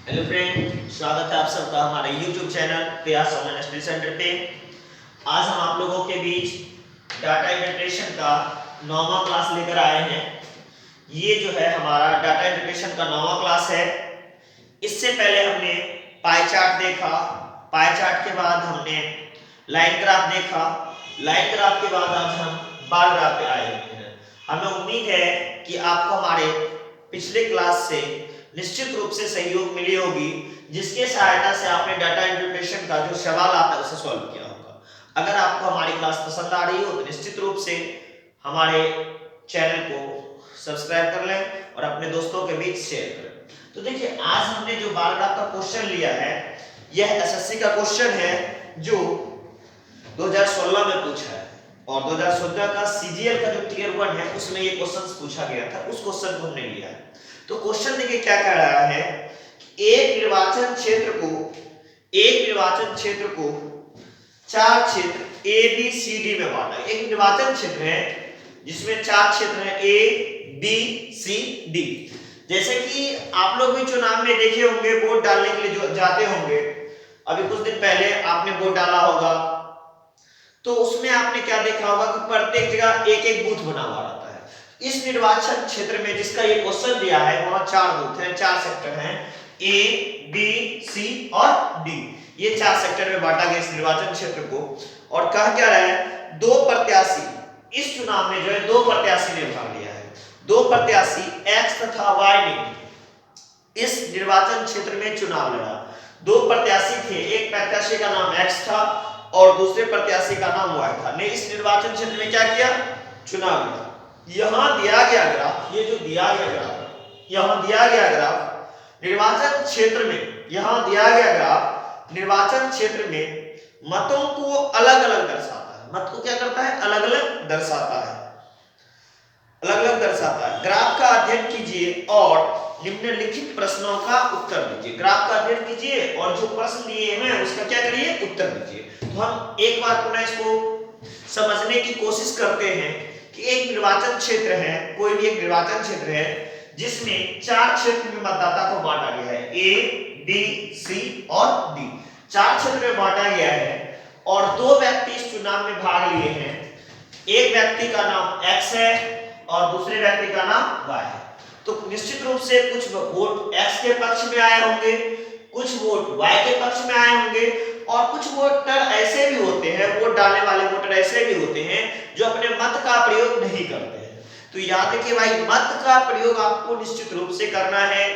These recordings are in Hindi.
हेलो फ्रेंड, स्वागत है आप सबका हमारे YouTube चैनल प्रयास ऑनलाइन स्टडी सेंटर पे। आज हम आप लोगों के बीच डाटा इंटरप्रिटेशन का 9वां क्लास लेकर आए हैं। ये जो है हमारा डाटा इंटरप्रिटेशन का 9वां क्लास है। इससे पहले हमने पाई चार्ट देखा, पाई चार्ट के बाद हमने लाइन ग्राफ देखा, लाइन ग्राफ के बाद आज हम बार ग्राफ पे आए हैं। हमें उम्मीद है कि आपको हमारे पिछले क्लास से निश्चित रूप से सहयोग मिली होगी, जिसके सहायता से आपने डाटा इंटरप्रिटेशन का जो सवाल आता है उसे सॉल्व किया होगा। अगर आपको हमारी क्लास पसंद आ रही हो तो निश्चित रूप से हमारे चैनल को सब्सक्राइब कर लें और अपने दोस्तों के बीच शेयर करें। तो देखिए, आज हमने जो बार ग्राफ का क्वेश्चन लिया है, यह एसएससी का क्वेश्चन है जो 2016 में पूछा है और 2016 का सीजीएल का जो टियर 1 है उसमें ये क्वेश्चन पूछा गया था। उस क्वेश्चन को हमने लिया है। तो क्वेश्चन देखिए क्या कह रहा है, एक निर्वाचन क्षेत्र को चार क्षेत्र ए बी सी डी में बांटा। एक निर्वाचन क्षेत्र है जिसमें चार क्षेत्र हैं ए बी सी डी। जैसे कि आप लोग भी चुनाव में देखे होंगे, वोट डालने के लिए जो जाते होंगे, अभी कुछ दिन पहले आपने वोट डाला होगा, तो उसमें आपने क्या देखा होगा कि प्रत्येक जगह एक एक बूथ बना हुआ रहता है। इस निर्वाचन क्षेत्र में जिसका ये क्वेश्चन दिया है वहां चार बूथ हैं, चार सेक्टर हैं, ए बी सी और डी। ये चार सेक्टर में बांटा गया इस निर्वाचन क्षेत्र को। और कहा क्या रहा है, दो प्रत्याशी इस चुनाव में जो है दो प्रत्याशी ने भाग लिया है। दो प्रत्याशी एक्स तथा वाई ने इस निर्वाचन क्षेत्र में चुनाव लड़ा। दो प्रत्याशी थे, एक प्रत्याशी का नाम एक्स था और दूसरे प्रत्याशी का नाम वाई था। ने इस निर्वाचन क्षेत्र में क्या किया, चुनाव लड़ा। यहां दिया गया ग्राफ, ये जो दिया गया ग्राफ, यहां दिया गया ग्राफ निर्वाचन क्षेत्र में, यहां दिया गया ग्राफ निर्वाचन क्षेत्र में मतों को अलग अलग दर्शाता है। मत को क्या करता है, अलग अलग दर्शाता है, अलग अलग दर्शाता है। ग्राफ का अध्ययन कीजिए और निम्नलिखित प्रश्नों का उत्तर दीजिए। ग्राफ का अध्ययन कीजिए और जो प्रश्न दिए हैं उसका क्या करिए, उत्तर दीजिए। तो हम एक बार पुनः इसको समझने की कोशिश करते हैं कि एक निर्वाचन क्षेत्र है, कोई भी एक निर्वाचन क्षेत्र है जिसमें चार क्षेत्र में मतदाता को बांटा गया है, ए बी सी और डी। चार क्षेत्र में बांटा गया है और दो व्यक्ति इस चुनाव में भाग लिए हैं। एक व्यक्ति का नाम एक्स है और दूसरे व्यक्ति का नाम वाई है। तो निश्चित रूप से कुछ वोट एक्स के पक्ष में आए होंगे, कुछ वोट वाई के पक्ष में आए होंगे और कुछ वोटर ऐसे भी होते हैं, वोट डालने वाले वोटर ऐसे भी होते हैं जो अपने मत का प्रयोग नहीं करते हैं। तो याद रखिए भाई, मत का प्रयोग आपको निश्चित रूप से करना है।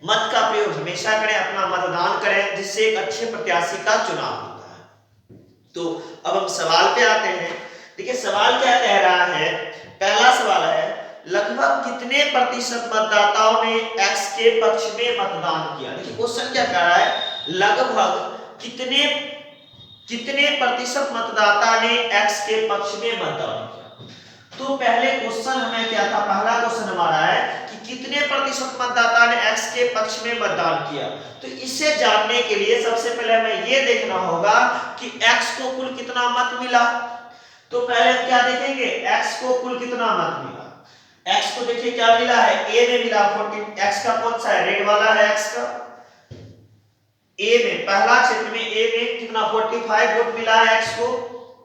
मत का प्रयोग हमेशा करें, अपना मतदान करें, जिससे एक अच्छे प्रत्याशी का चुनाव होता है। तो अब हम सवाल पे आते हैं। देखिए सवाल क्या कह रहा है, पहला सवाल है, लगभग कितने प्रतिशत मतदाताओं ने एक्स के पक्ष में मतदान किया। देखिए क्वेश्चन क्या कह रहा है, लगभग कितने प्रतिशत मतदाता ने एक्स के पक्ष में मतदान किया। तो पहले क्वेश्चन हमें क्या था, पहला क्वेश्चन हमारा है कि कितने प्रतिशत मतदाता ने एक्स के पक्ष में मतदान किया। तो इसे जानने के लिए सबसे पहले हमें यह देखना होगा कि एक्स को कुल कितना मत मिला। तो पहले हम क्या देखेंगे, एक्स को कुल कितना मत मिला। एक्स को देखिए क्या मिला है, ए में मिला 14। एक्स का कौन सा है, रेड वाला है एक्स का। ए में पहला क्षेत्र में ए में कितना 45 वोट मिला है एक्स को।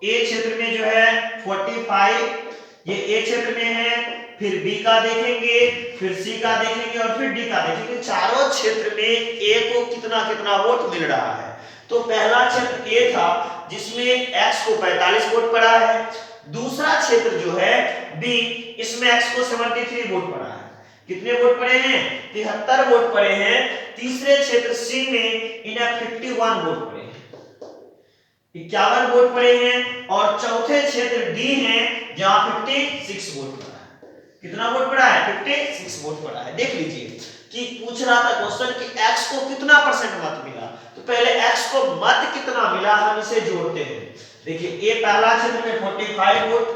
ए क्षेत्र में जो है 45, ये ए क्षेत्र में है। फिर बी का देखेंगे, फिर सी का देखेंगे और फिर डी का देखेंगे। चारों क्षेत्र में ए को कितना कितना वोट मिल रहा है। तो पहला क्षेत्र ए था जिसमें एक्स को 45 वोट पड़ा है। दूसरा क्षेत्र जो है बी, इसमें एक्स को 73 वोट पड़ा है। कितने वोट पड़े हैं, 73 वोट पड़े हैं। तीसरे क्षेत्र सी में इन्हें 51 वोट पड़े हैं, 51 वोट पड़े हैं। और चौथे क्षेत्र डी है जहां 56 वोट पड़ा है। कितना वोट पड़ा है, 56 वोट पड़ा है। देख लीजिए कि पूछ रहा था क्वेश्चन कि x को कितना परसेंट मत मिला। तो पहले x को मत कितना मिला हम इसे जोड़ते हैं। देखिए ये पहला क्षेत्र में 45 वोट,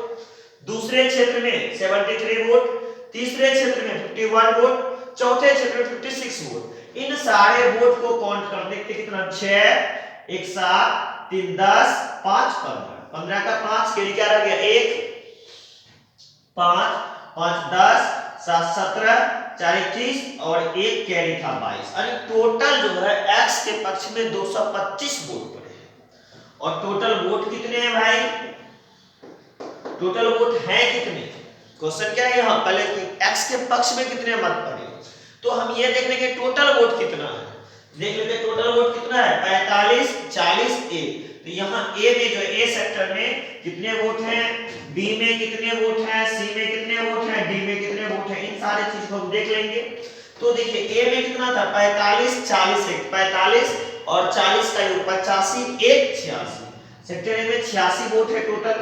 दूसरे क्षेत्र में 73 वोट, तीसरे क्षेत्र में 51 वोट, चौथे क्षेत्र में 56 वोट। इन सारे वोट को काउंट कर देखते कितना, 6 1 7 3 10 5 15, 15 का 5 के लिए क्या रह गया, 1 5 5 10 7 17, 4 21 और एक कैरी था 22। अरे टोटल जो है एक्स के पक्ष में 225 वोट पड़े हैं। और टोटल वोट कितने हैं भाई? टोटल वोट है कितने? क्वेश्चन क्या है यहाँ, पहले एक्स के पक्ष में कितने मत पड़े, तो हम ये देख लेंगे टोटल वोट कितना है। देख लेते हैं टोटल वोट कितना है, 45 40 ए। तो यहाँ ए में जो ए सेक्टर में कितने वोट हैं, बी में कितने वोट हैं, सी में कितने वोट हैं, डी में कितने वोट हैं, इन सारे चीज को हम देख लेंगे। तो देखिए ए में कितना था, 45 40 एक 45 और 40 का योग 85 एक 86। सेक्टर ए में 86 वोट है टोटल।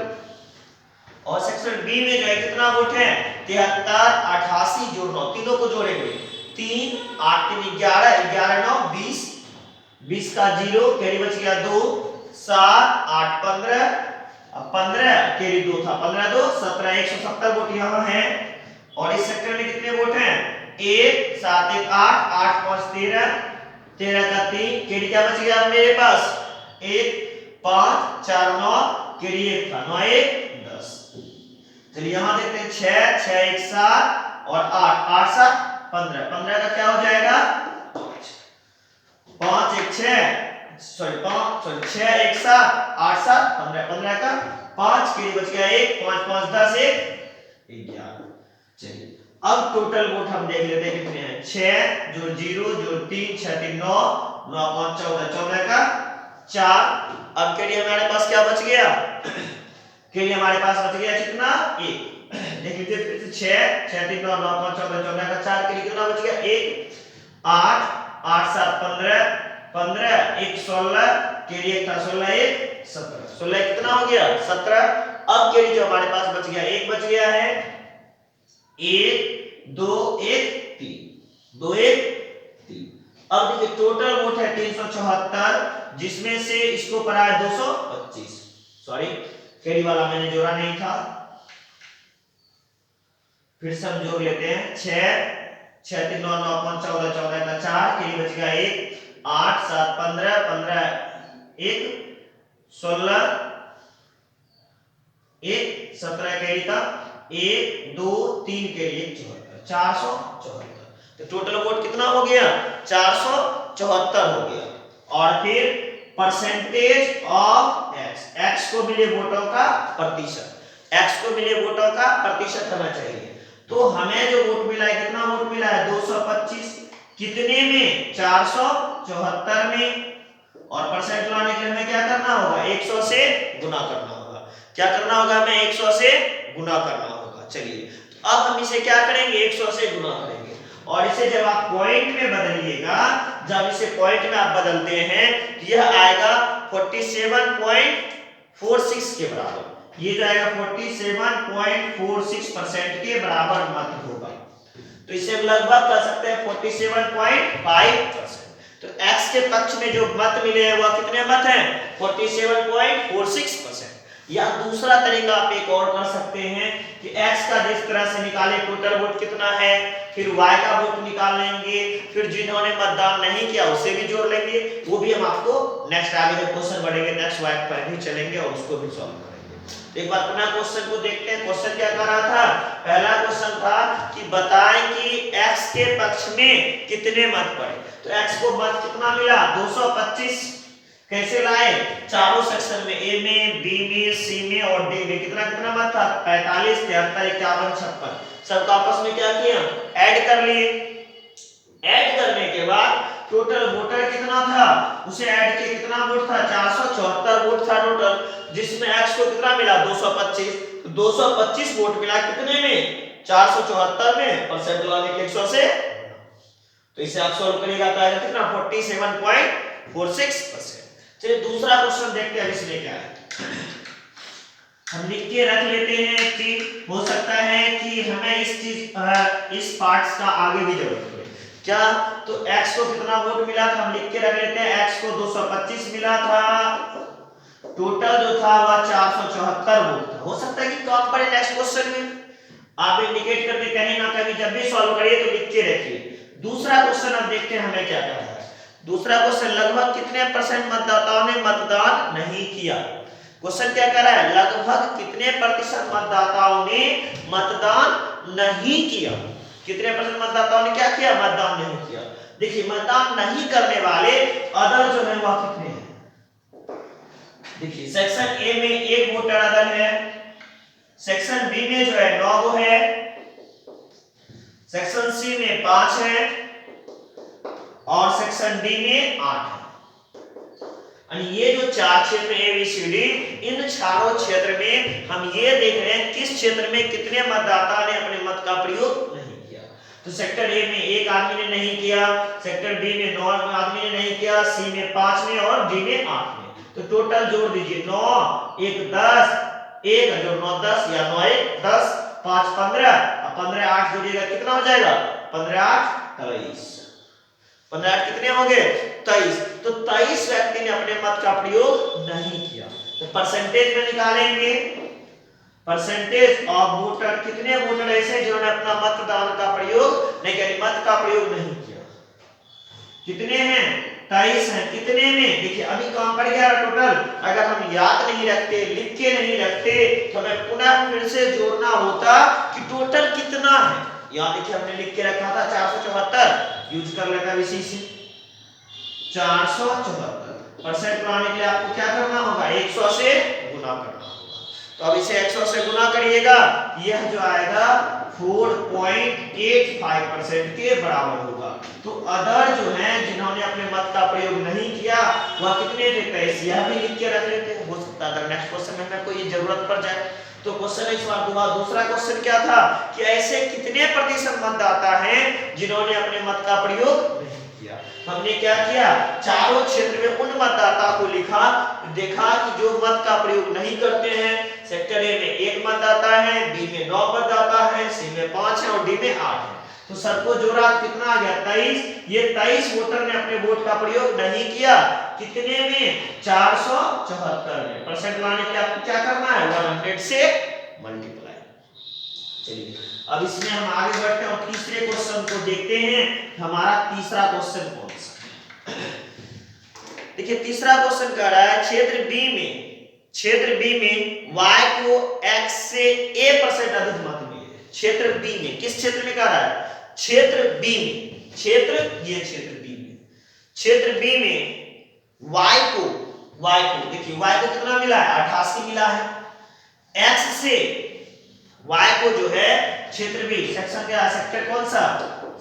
और सेक्शन बी में जो है कितना वोट है, 73 88 जोड़ 9, तीनों को जोड़ेंगे 3 8 3 11 11 9 20 20 का 0 कैरी बच गया 2 7 8 15 15 कैरी 2 था 15 2 17 170 वोट यहाँ है। और इस सेक्टर में कितने वोट हैं, 1 7 1 8 8 5 13 13 का 3 कैरी क्या बच गया मेरे पास 1 5 4 9 कैरी 1 था 9 1 10। चलिए यहां देखते हैं 6 6 1 7 और 8 8 7 15 15 का क्या हो जाएगा 5 1 6 सॉरी 6 1 7 8 7 15 15 का 5 के लिए बच गया 1 5 5 10 1 11। चलिए अब टोटल वोट हम देख लेते हैं कितने हैं, 6 जोड़ 0 जोड़ 3 6 3 9 9 5 14 14 का 4। अब के लिए हमारे पास क्या बच गया, के लिए हमारे पास बच गया कितना 1। देख लीजिए फिर से 6 6 3 9 9 5 14 14 का 4 के लिए कितना बच गया 1 8 8 7 15 15 1 16 के लिए था 16 1 17 16 कितना हो गया 17। अब के लिए जो हमारे पास बच गया 1 बच गया है 1 2 1 3 2 1 3। अब देखिए टोटल वोट है 374, जिसमें से इसको पड़ा है 225। सॉरी कैरी वाला मैंने जोड़ा नहीं था, फिर से हम जोड़ लेते हैं 6 6 3 9 9 5 14 14 का 4 के लिए बच गया 1 8 7 15 15 1 16 1 17 कैरी का 1 2 3 के लिए 74 474। तो टोटल वोट कितना हो गया 474 हो गया। और फिर परसेंटेज ऑफ एक्स, एक्स को मिले वोटों का प्रतिशत, एक्स को मिले वोटों का प्रतिशत होना चाहिए। तो हमें जो वोट मिला है कितना वोट मिला है 225, कितने में 474 में। और परसेंट लाने के लिए हमें क्या करना होगा 100 से गुना करना होगा। क्या करना होगा हमें 100 से गुना करना होगा। चलिए तो अब हम इसे क्या करेंगे 100 से गुना करेंगे। और इसे जब आप पॉइंट में बदलिएगा, जब इसे पॉइंट में आप बदलते हैं तो यह आएगा 47.46 के बराबर। ये जो आएगा 47.46% के बराबर मत होगा। तो इसे हम लगभग कर सकते हैं 47.5%। तो x के पक्ष में जो मत मिले हैं वह कितने मत हैं 47.46%। या दूसरा तरीका आप एक और कर सकते हैं कि x का जिस तरह से निकाले टोटल वोट कितना है, फिर y का वोट निकाल लेंगे, फिर जिन्होंने मतदान नहीं किया उसे भी जोड़ लेंगे। वो भी हम आपको नेक्स्ट आगे जब क्वेश्चन बढ़ेंगे नेक्स्ट वाइट पर भी चलेंगे और उसको भी सॉल्व करेंगे। एक बार पुनः क्वेश्चन को देखते हैं। क्वेश्चन क्या कर रहा था, पहला क्वेश्चन था कि बताएं कि x के पक्ष में कितने मत पड़े। तो x को मत कितना मिला 225। कैसे लाए, चारों सेक्शन में a में b में c में और d में कितना कितना मत था 45 73 51 56। सबका आपस में क्या किया ऐड कर लिए। ऐड करने के बाद टोटल वोटर कितना था, उसे ऐड किया कितना वोट था 474 वोट था टोटल, जिसमें x को कितना मिला 225। तो 225 वोट मिला कितने में 474 में, परसेंट लाने के 100 से। तो इसे आप सॉल्व करिएगा तो आएगा कितना 47.46%। चलिए दूसरा क्वेश्चन देखते हैं इसमें क्या है। हम लिख के रख लेते हैं कि हो सकता है कि हमें इस पार्ट्स का आगे भी जरूरत पड़े। क्या, तो x को कितना वोट मिला था हम लिख के रख लेते हैं। x को 225 मिला था, टोटल जो था वह 474 वोट था। हो सकता है कि कम पड़े नेक्स्ट क्वेश्चन में, आप इंडिकेट करके कहीं ना कहीं जब भी सॉल्व करिए तो लिख के रखिए। दूसरा क्वेश्चन अब देखते हैं हमें क्या कहता है। दूसरा क्वेश्चन लगभग कितने परसेंट मतदाताओं ने मतदान नहीं किया। क्वेश्चन क्या कह रहा है, लगभग कितने प्रतिशत मतदाताओं ने मतदान नहीं किया। कितने परसेंट मतदाताओं ने क्या किया, मतदान नहीं किया। देखिए मतदान नहीं करने वाले अदर जो है वह कितने हैं, देखिए सेक्शन ए में 1 वोटर अदर है, सेक्शन बी में जो है 9 है, सेक्शन सी में 5 है और सेक्शन डी में 8 है। ये जो 4 क्षेत्र ए बी सी डी, इन चारों क्षेत्र में हम ये देख रहे हैं किस क्षेत्र में कितने मतदाता ने अपने मत का प्रयोग नहीं किया। तो सेक्टर ए में 1 आदमी ने नहीं किया, सेक्टर बी में 9 आदमी ने नहीं किया, सी में 5 ने और डी में 8 ने। तो टोटल जोड़ दीजिए 9 1 10, 1 जोड़ 9 10 या 9 1 10, 5 15, 15 8 जोड़िएगा कितना हो जाएगा, 15 8 23, 15 8 कितने हो गए 23। तो 23 व्यक्ति ने अपने मत का प्रयोग नहीं किया। तो परसेंटेज में निकालेंगे, परसेंटेज ऑफ वोटर, कितने वोटर ऐसे जिन्होंने अपना मतदान का प्रयोग नहीं किया, मत का प्रयोग नहीं किया, कितने हैं 23 हैं। कितने में, देखिए अभी काम पड़ गया टोटल। अगर हम याद नहीं रखते, लिख के नहीं रखते, तो हमें पुनः फिर से जोड़ना होता कि टोटल कितना है। यहाँ देखिए हमने लिख के रखा था 474, यूज कर लेना इसी से 474। परसेंट पाने के लिए आपको क्या करना होगा, 100 से गुना करना होगा। तो अब इसे 100 से गुना करिएगा, यह जो आएगा 4.85% के बराबर होगा। तो अदर जो हैं जिन्होंने अपने मत का प्रयोग नहीं किया वह कितने थे 23। यह भी लिख के रख लेते हैं, हो सकता है अगर नेक्स्ट क्वेश्चन में हमें कोई जरूरत पड़ जाए। तो क्वेश्चन इस बार दूसरा क्वेश्चन क्या था कि ऐसे कितने प्रतिशत मतदाता हैं जिन्होंने अपने मत का प्रयोग नहीं किया। हमने क्या किया, चारों क्षेत्र में उन मतदाता को लिखा, देखा कि जो मत का प्रयोग नहीं करते हैं। सेक्टर ए में 1 मतदाता है, बी में 9 मतदाता है, सी में 5 है और डी में 8 है। तो सबको जोड़ा तो कितना आ गया 23। ये 23 वोटर ने अपने वोट का प्रयोग नहीं किया, कितने में 474 में। परसेंट लाने के लिए आपको क्या करना है, 100 से मल्टीप्लाई। चलिए अब इसमें हम आगे बढ़ते हैं और तीसरे क्वेश्चन को देखते हैं। हमारा तीसरा क्वेश्चन कौन सा, देखिए तीसरा क्वेश्चन कह रहा है क्षेत्र बी में y को x से a% अधिक मत मिले। क्षेत्र बी में, किस क्षेत्र में कह रहा है, क्षेत्र बी में, क्षेत्र बी में y को देखिए y को कितना मिला है, 88 मिला है। x से y को जो है क्षेत्र बी, सेक्शन क्या है, सेक्टर कौन सा,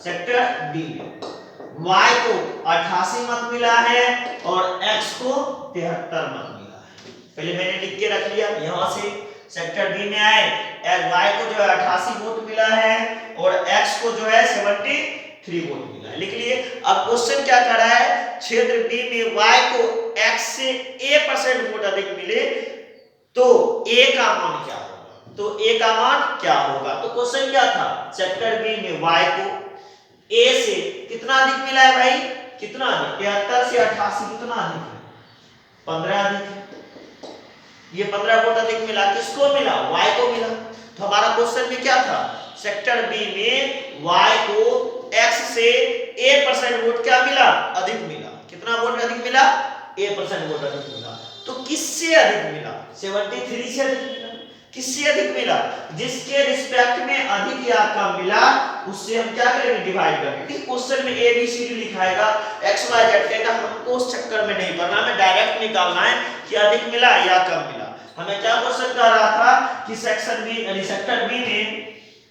सेक्टर बी में y को 88 मत मिला है और x को 73 मत मिला है। पहले मैंने लिख के रख लिया, यहां से सेक्टर बी में आए, y को जो है 88 वोट मिला है और x को जो है 73 वोट मिला है, लिख लिए। अब क्वेश्चन क्या कर रहा है, क्षेत्र बी में y को x से a% वोट अधिक मिले तो a का मान क्या होगा, तो a का मान क्या होगा। तो क्वेश्चन क्या था, सेक्टर बी में y को a से कितना अधिक मिला है भाई, कितना अधिक, 73 से 88 कितना अधिक है, 15 अधिक है। ये 15 वोट अधिक मिला, किसको मिला, y को मिला। तो हमारा क्वेश्चन में क्या था, सेक्टर बी में y को x से a% वोट क्या मिला, अधिक मिला। कितना वोट अधिक मिला, a% वोट अधिक मिला। तो किससे अधिक मिला, 73 से अधिक मिला। किससे अधिक मिला, जिसके रिस्पेक्ट में अधिक या कम मिला उससे हम क्या करेंगे, डिवाइड करेंगे। क्वेश्चन में ए बी सी डी लिखाएगा, एक्स वाई जेड का हमको उस चक्कर में नहीं पढ़ना, हमें डायरेक्ट निकालना है कि अधिक मिला या कम मिला। हमें क्या क्वेश्चन कह रहा था कि सेक्शन बी यानी सेक्टर बी में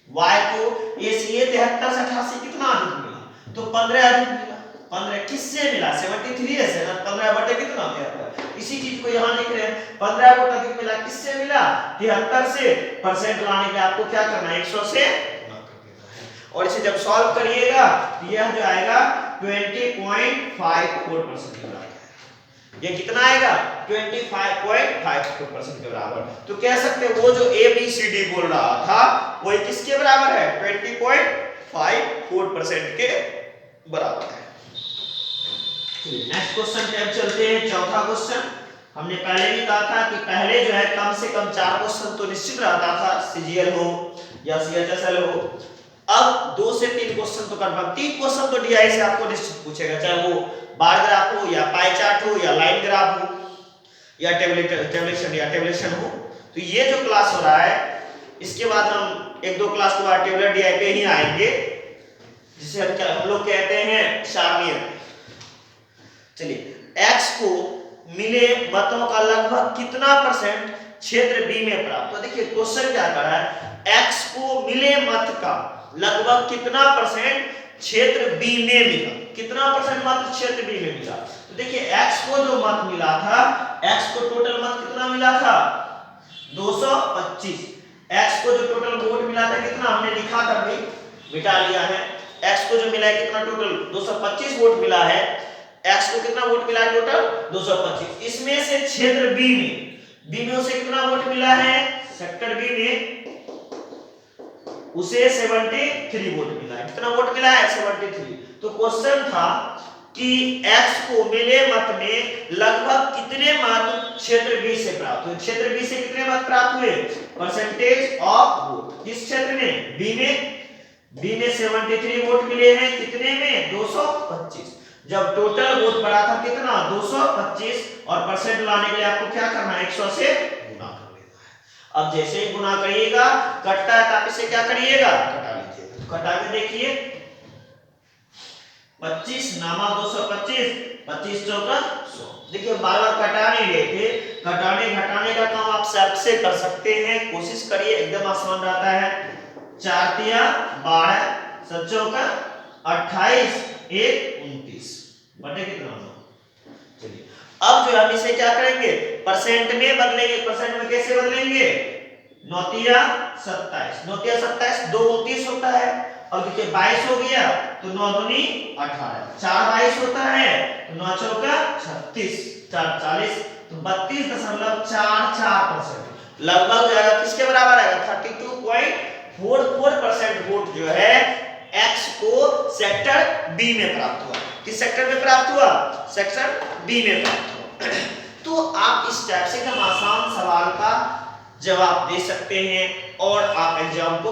y को a से 73 से 88 कितना अधिक मिला, तो 15 अधिक मिला। 15 किससे मिला, 73 है से 15 बटे कितना 73। इसी चीज को यहां लिख रहे हैं, 15 वोट अधिक मिला, किससे मिला, 73 से। परसेंट लाने के आपको क्या करना है, 100 से गुणा कर देना है और इसे जब सॉल्व करिएगा तो यह जो आएगा 20.54% के बराबर। ये कितना आएगा, 25.54% के बराबर। तो कह सकते हैं वो जो ए बी सी डी बोल रहा था वो किसके बराबर है, 20.54% के बराबर है। नेक्स्ट क्वेश्चन पे अब चलते हैं, चौथा क्वेश्चन। हमने पहले भी कहा था कि पहले जो है कम से कम 4 क्वेश्चन तो निश्चित रहता था, सीजीएल हो या सीएचएसएल हो। अब 2 से 3 क्वेश्चन तो कंफर्म, 3 क्वेश्चन तो डीआई से आपको निश्चित पूछेगा, चाहे वो बार ग्राफ हो या पाई चार्ट हो या लाइन ग्राफ हो या टेबुलेशन हो। तो ये जो क्लास हो रहा है इसके बाद हम 1-2 क्लास के बाद टेबुलर डीआई पे ही आएंगे। जिसे हम लोग कहते हैं शामिल। चलिए x को मिले मतों का लगभग कितना परसेंट क्षेत्र बी में प्राप्त। तो देखिए क्वेश्चन क्या कर रहा है, x को मिले मत का लगभग कितना परसेंट क्षेत्र बी में मिला, कितना परसेंट मत क्षेत्र बी में मिला। तो देखिए x को जो मत मिला था, x को टोटल मत कितना मिला था 225। x को जो टोटल वोट मिला था कितना, हमने लिखा था भाई, मिटा लिया है। x को जो मिला है कितना, टोटल 225 वोट मिला है। x को कितना वोट मिला है टोटल 225। इसमें से क्षेत्र बी में उसे कितना वोट मिला है, सेक्टर बी में उसे 73 वोट मिला है। कितना वोट मिला है 73। तो क्वेश्चन था कि x को मिले मत में लगभग कितने मत क्षेत्र बी से प्राप्त हुए। क्षेत्र बी से कितने मत प्राप्त हुए, परसेंटेज ऑफ वोट। किस क्षेत्र में, बी में 73 वोट मिले हैं, कितने में 225। जब टोटल वोट पड़ा था कितना 225, और परसेंट लाने के लिए आपको क्या करना है, 100 से गुना कर लेना है। अब जैसे ही गुना करिएगा, कटता है तो आप इसे क्या करिएगा, कटा लीजिएगा। कटा के देखिए 25 नामा 225, 25 चौका 100। देखिए बार बार कटा नहीं रहे थे, कटाने घटाने का काम आप सर्फ से कर सकते हैं, कोशिश करिए, एकदम आसान रहता है। 4 तिया 12, 7 चौका 28, 1 29 बटे कितना। चलिए अब जो हम इसे क्या करेंगे, परसेंट में बदलेंगे। परसेंट में कैसे बदलेंगे, 9 तिया 27, 9 तिया 27, 2 29 होता है। और देखिए 22 हो गया तो 9 दूनी 18, 4 22 होता है तो 9 चौका 36, 4 40, तो 32.44% लगभग जाएगा। किसके बराबर आएगा, 32.44% वोट जो है x को सेक्टर बी में प्राप्त हुआ। किस सेक्टर में प्राप्त हुआ, सेक्टर बी में प्राप्त हुआ। तो आप इस टाइप से हम आसान सवाल का जवाब दे सकते हैं और आप एग्जाम को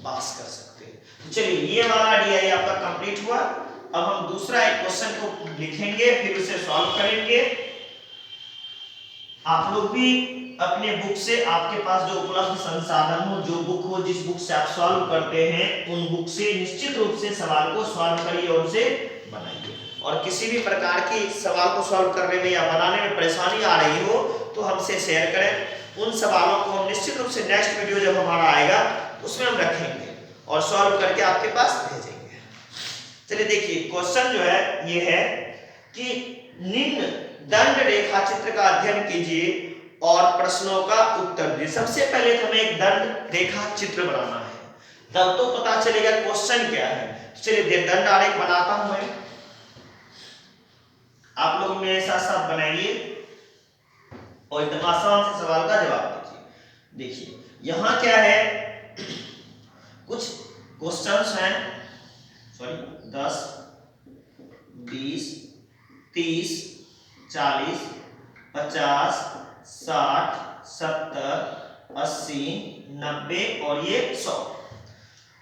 पास कर सकते हैं। तो चलिए ये वाला डीआई आपका कंप्लीट हुआ। अब हम दूसरा एक क्वेश्चन को लिखेंगे, फिर उसे सॉल्व करेंगे। आप लोग भी अपने बुक से, आपके पास जो उपलब्ध संसाधन हो, जो बुक हो, जिस बुक से आप सॉल्व करते हैं, उन बुक से निश्चित रूप से सवाल को सॉल्व करिए और उसे बनाइए। और किसी भी प्रकार की सवाल को सॉल्व करने में या बनाने में परेशानी आ रही हो तो हमसे शेयर करें। उन सवालों को हम निश्चित रूप से नेक्स्ट वीडियो जब हमारा आएगा उसमें हम रखेंगे और सॉल्व करके आपके पास भेजेंगे। चलिए देखिए क्वेश्चन जो है ये है कि निम्न दंड रेखा चित्र का अध्ययन कीजिए और प्रश्नों का उत्तर दीजिए। सबसे पहले हमें एक दंड रेखा चित्र बनाना है, तब तो पता चलेगा क्वेश्चन क्या है। तो चलिए दंड आरेख बनाता हूं मैं, आप लोग मेरे साथ साथ बनाइए और एकदम आसान से सवाल का जवाब दीजिए। देखिए यहां क्या है, कुछ क्वेश्चंस हैं, सॉरी 10 20 30 40 50 60 70 80 90 और ये 100।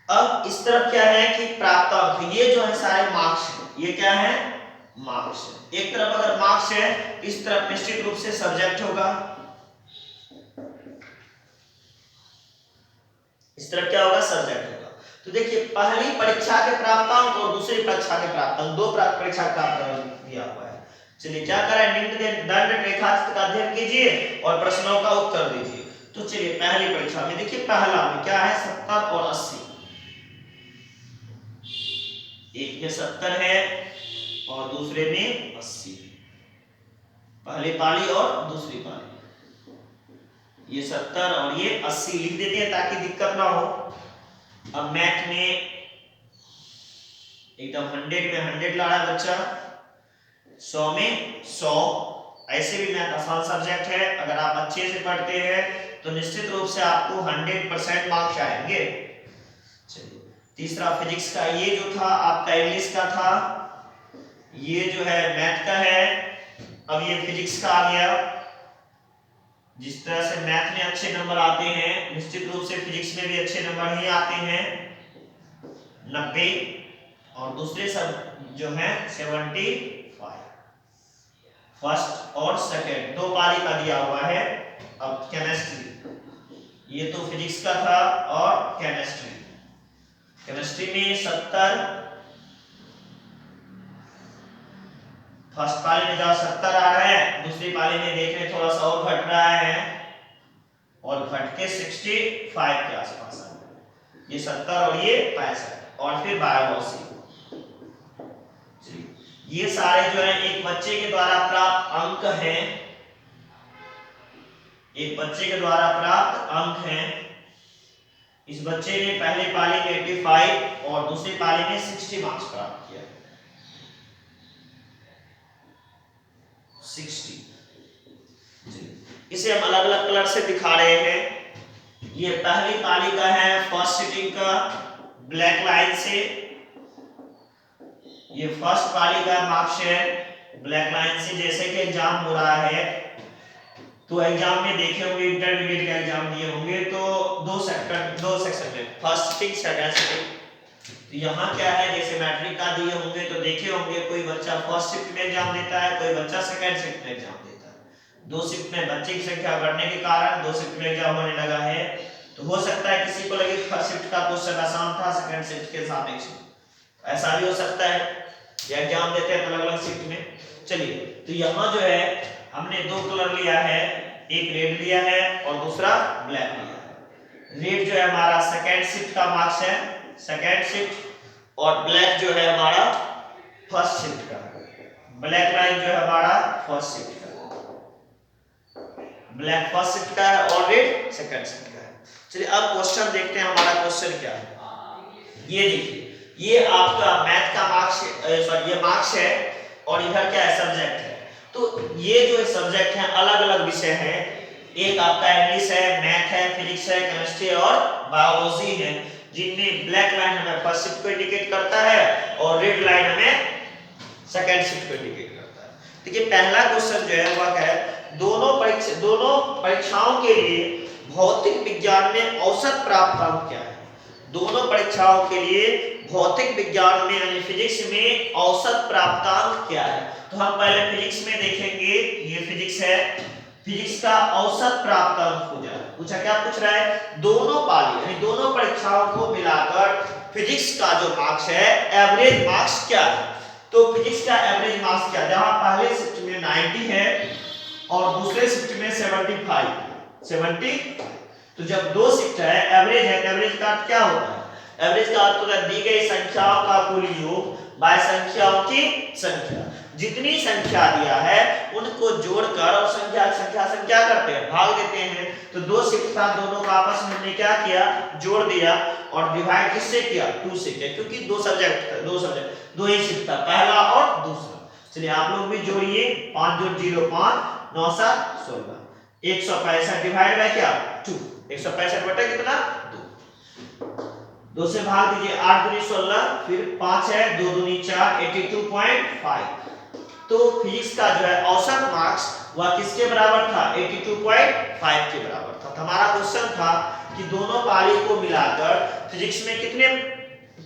अब इस तरफ क्या है कि प्राप्तांक, ये जो है सारे मार्क्स हैं, ये क्या है मार्क्स है। एक तरफ अगर मार्क्स है, इस तरफ निश्चित रूप से सब्जेक्ट होगा, इस तरफ क्या होगा सब्जेक्ट होगा। तो देखिए पहली परीक्षा के प्राप्तांक और दूसरी परीक्षा के प्राप्तांक, दो परीक्षा का दिया हुआ है। चलिए क्या करें, निम्न दंड रेखा चित्र का अध्ययन कीजिए और प्रश्नों का उत्तर दीजिए। तो चलिए पहली परीक्षा में देखिए, पहला में क्या है 70 और 80, एक में 70 है और दूसरे में 80, पहली पाली और दूसरी पाली, ये 70 और ये 80 लिख देते हैं ताकि दिक्कत ना हो। अब मैथ में एकदम 100 में 100 ला रहा है बच्चा, 100 में 100, ऐसे भी मैथ आसान सब्जेक्ट है, अगर आप अच्छे से पढ़ते हैं तो निश्चित रूप से आपको 100% मार्क्स आएंगे। चलिए तीसरा फिजिक्स का, ये जो था आपका इंग्लिश का था, ये जो है मैथ का है, अब ये फिजिक्स का आ गया। जिस तरह से मैथ में अच्छे नंबर आते हैं, निश्चित रूप से फिजिक्स में भी अच्छे नंबर ही आते हैं, 90 और दूसरे सब जो है 75, फर्स्ट और सेकंड दो पारी का दिया हुआ है। अब केमिस्ट्री, ये तो फिजिक्स का था और केमिस्ट्री, केमिस्ट्री में 70, फर्स्ट पाली में जब 70 आ रहा है, दूसरी पाली में देख रहे थोड़ा सा और घट रहा है और घट के 65 के आसपास आ रहा है। ये 70 और ये 65 और फिर 82। ये सारे जो है एक बच्चे के द्वारा प्राप्त अंक हैं, एक बच्चे के द्वारा प्राप्त अंक हैं। इस बच्चे ने पहले पाली में 85 और दूसरी पाली में 60 मार्क्स प्राप्त किया। 60 जी। इसे हम अलग अलग कलर से दिखा रहे हैं। ये पहली पाली का है फर्स्ट सिटिंग का ब्लैक लाइन से, ये फर्स्ट पाली का मार्क्स है ब्लैक लाइन से। जैसे कि एग्जाम हो रहा है तो एग्जाम में देखे होंगे, इंटरमीडिएट का एग्जाम दिए होंगे तो दो सेक्शन में, फर्स्ट सिटिंग सेकंड सिटिंग। तो यहाँ क्या है, जैसे मैट्रिक का दिए होंगे तो देखे होंगे कोई बच्चा फर्स्ट शिफ्ट में एग्जाम देता है, कोई बच्चा सेकंड शिफ्ट में एग्जाम देता है। दो शिफ्ट में बच्चे की संख्या बढ़ने के कारण दो शिफ्ट में एग्जाम होने लगा है। तो हो सकता है किसी को लगे फर्स्ट शिफ्ट का क्वेश्चन आसान था सेकंड शिफ्ट के सापेक्ष, ऐसा भी हो सकता है। ये एग्जाम देते हैं अलग अलग शिफ्ट में। चलिए, तो यहाँ जो है हमने दो कलर लिया है, एक रेड लिया है और दूसरा ब्लैक लिया है। रेड जो है हमारा सेकंड शिफ्ट का मार्क्स है, सेकंड शिफ्ट, और ब्लैक जो है हमारा फर्स्ट शिफ्ट का। ब्लैक लाइन जो है हमारा फर्स्ट शिफ्ट का, ब्लैक फर्स्ट शिफ्ट का है और रेड सेकंड शिफ्ट का है। चलिए अब क्वेश्चन देखते हैं, हमारा क्वेश्चन क्या है। ये देखिए, ये आपका मैथ का मार्क्स, सॉरी ये मार्क्स है और इधर क्या है, सब्जेक्ट है। तो ये जो सब्जेक्ट है अलग अलग विषय हैं, एक आपका इंग्लिश है, मैथ है, फिजिक्स है, केमिस्ट्री और बायोलॉजी है, जिनमें ब्लैक लाइन हमें फर्स्ट शिफ्ट को इंडिकेट करता है और रेड लाइन हमें सेकंड शिफ्ट को इंडिकेट करता है। देखिए पहला क्वेश्चन जो है वह है, दोनों परीक्षाओं के लिए भौतिक विज्ञान में औसत प्राप्त अंक क्या है। दोनों परीक्षाओं के लिए भौतिक विज्ञान में यानी फिजिक्स में औसत प्राप्तांक क्या है। तो हम पहले फिजिक्स में देखेंगे, ये फिजिक्स है, फिजिक्स का औसत प्राप्तांक हो जाए। पूछा क्या पूछ रहा है, दोनों पाली यानी दोनों परीक्षाओं को मिलाकर फिजिक्स का जो मार्क्स है एवरेज मार्क्स क्या है। तो फिजिक्स का एवरेज मार्क्स क्या है, जहां पहले शिफ्ट में 90 है और दूसरे शिफ्ट में 75। तो जब दो शिफ्ट है एवरेज है, एवरेज का अर्थ क्या होता है, एवरेज का अर्थ होता है दी गई संख्याओं का कुल योग बाय संख्याओं की संख्या। जितनी संख्या दिया है उनको जोड़कर और संख्या करते हैं, भाग देते हैं। तो दो शिफ्ट था, दोनों का आपस में हमने क्या किया, जोड़ दिया और डिवाइड किससे किया, 2 से किया, क्योंकि दो सब्जेक्ट दो ही शिफ्ट था, पहला और दूसरा। चलिए आप लोग भी जोड़िए, 5 जोड़ 0 5 9 7 16, 165 डिवाइड बाय क्या 2, 165 बटा कितना 2 से भाग दीजिए, 8 दूनी 16, फिर 5 है 2 दूनी 4, 82.5। तो फिजिक्स का जो है औसत मार्क्स वह किसके बराबर था, 82.5 के बराबर था। तो हमारा क्वेश्चन था कि दोनों पारी को मिलाकर फिजिक्स में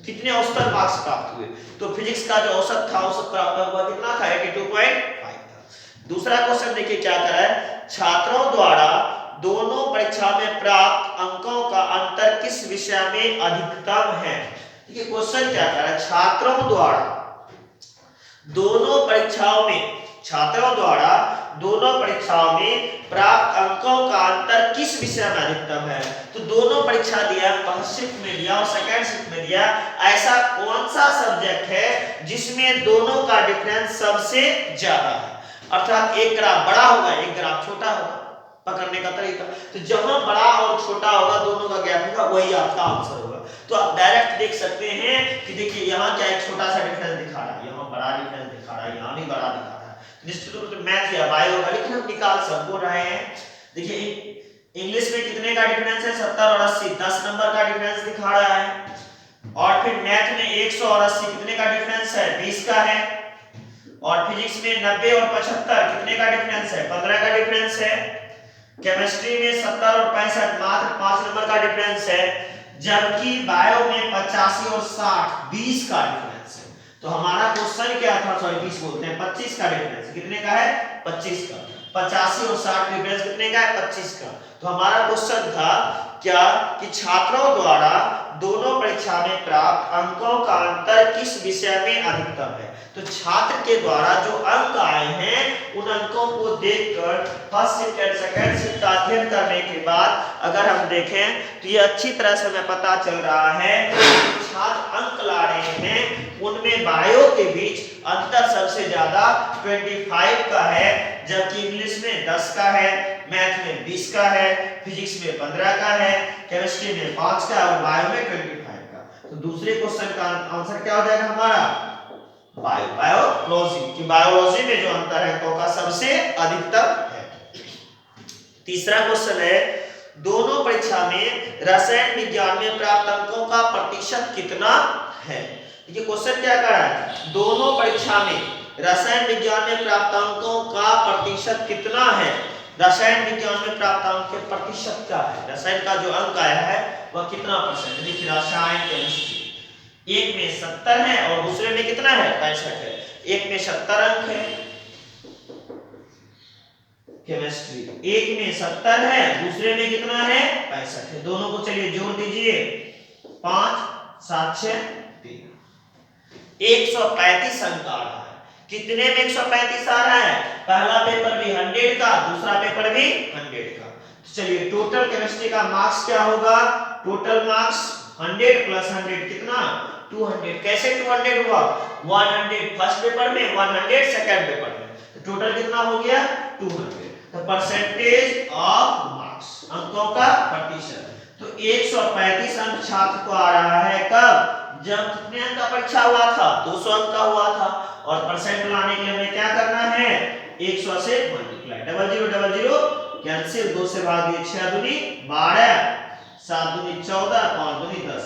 कितने औसत मार्क्स प्राप्त हुए। तो फिजिक्स का जो औसत प्राप्त हुआ कितना था, 82.5 था। दूसरा क्वेश्चन देखिए क्या कर रहा है, छात्रों द्वारा दोनों परीक्षा में प्राप्त अंकों का अंतर किस विषय में अधिकतम है। देखिए क्वेश्चन क्या कर रहा है, छात्रों द्वारा दोनों परीक्षाओं में प्राप्त अंकों का अंतर किस विषय में अधिकतम है। तो दोनों परीक्षा दिया, फर्स्ट शिफ्ट में दिया और सेकंड शिफ्ट में दिया, ऐसा कौन सा सब्जेक्ट है जिसमें दोनों का डिफरेंस सबसे ज्यादा है। अर्थात एक ग्राफ बड़ा होगा, एक ग्राफ छोटा होगा, पकड़ने का तरीका। तो जहां बड़ा और छोटा होगा दोनों का गैप होगा, वही आपका आंसर होगा। तो आप डायरेक्ट देख सकते हैं कि देखिए यहाँ क्या एक छोटा सा डिफरेंस दिखा रहा है, यहाँ बड़ा डिफरेंस दिखा रहा है, यहाँ भी बड़ा दिखा रहा है। निश्चित रूप से मैथ या बायो होगा, लेकिन हम निकाल सबको रहे हैं। देखिए इंग्लिश में कितने का डिफरेंस है, 70 और 80, 10 नंबर का डिफरेंस दिखा रहा है। और फिर मैथ में 100 और 80 कितने का डिफरेंस है, 20 का है। और फिजिक्स में 90 और 75 कितने का डिफरेंस है, 15 का डिफरेंस है। केमिस्ट्री में 70 और 65 मात्र 5 नंबर का डिफरेंस है, जबकि बायो में 85 और 60 20 का डिफरेंस है। तो हमारा क्वेश्चन क्या था, सॉरी 20 बोलते हैं, 25 का डिफरेंस कितने का है, 25 का। 85 और 60 डिफरेंस कितने का है 25 का। तो हमारा क्वेश्चन था क्या कि छात्रों द्वारा दोनों परीक्षा में प्राप्त अंकों का अंतर किस विषय में अधिकतम है। तो छात्र के द्वारा जो अंक आए हैं उन अंकों को देखकर first shift and second shift का अध्ययन करने के बाद अगर हम देखें तो ये अच्छी तरह से हमें पता चल रहा है कि छात्र अंक ला रहे हैं उनमें बायो के बीच अंतर सबसे ज्यादा 25 का है, जबकि इंग्लिश में 10 का है, मैथ में 20 का है, फिजिक्स में 15 का है, केमिस्ट्री में 5 का और बायो में 25 का। तो दूसरे क्वेश्चन का आंसर क्या हो जाएगा हमारा बायोलॉजी कि बायोलॉजी में जो अंतर है अंकों का सबसे अधिकतम है। तीसरा क्वेश्चन है दोनों परीक्षा में रसायन विज्ञान में प्राप्त अंकों का प्रतिशत कितना है। देखिए क्वेश्चन क्या कर रहा है दोनों परीक्षा में रसायन विज्ञान में प्राप्त अंकों का प्रतिशत कितना है। रसायन विज्ञान में प्राप्त अंक के प्रतिशत क्या है, रसायन का जो अंक आया है वह कितना परसेंट। देखिए रसायन केमिस्ट्री एक में 70 है और दूसरे में कितना है 65 है। एक में 70 अंक है केमिस्ट्री, एक में 70 है दूसरे में कितना है 65 है। दोनों को चलिए जोड़ दीजिए 5 7 6 3 135 अंक आ रहा है। कितने में 135 आ रहा है, पहला पेपर भी 100 का दूसरा पेपर भी 100 का। तो चलिए टोटल केमिस्ट्री का मार्क्स क्या होगा, टोटल मार्क्स 100 प्लस 100 कितना 200। कैसे 200 हुआ 100 फर्स्ट पेपर में 100 सेकंड पेपर में, तो टोटल कितना हो गया 200। तो परसेंटेज ऑफ मार्क्स अंकों का प्रतिशत। तो 135 अंक छात्र को आ रहा है कब, जब कितने अंक का परीक्षा हुआ था 200 अंक का हुआ था। और परसेंट लाने के लिए हमें क्या करना है 100 से मल्टीप्लाई, 0000 कैंसिल, 2 से भाग दिए 6 दूनी 12 7 दूनी 14 5 दूनी 10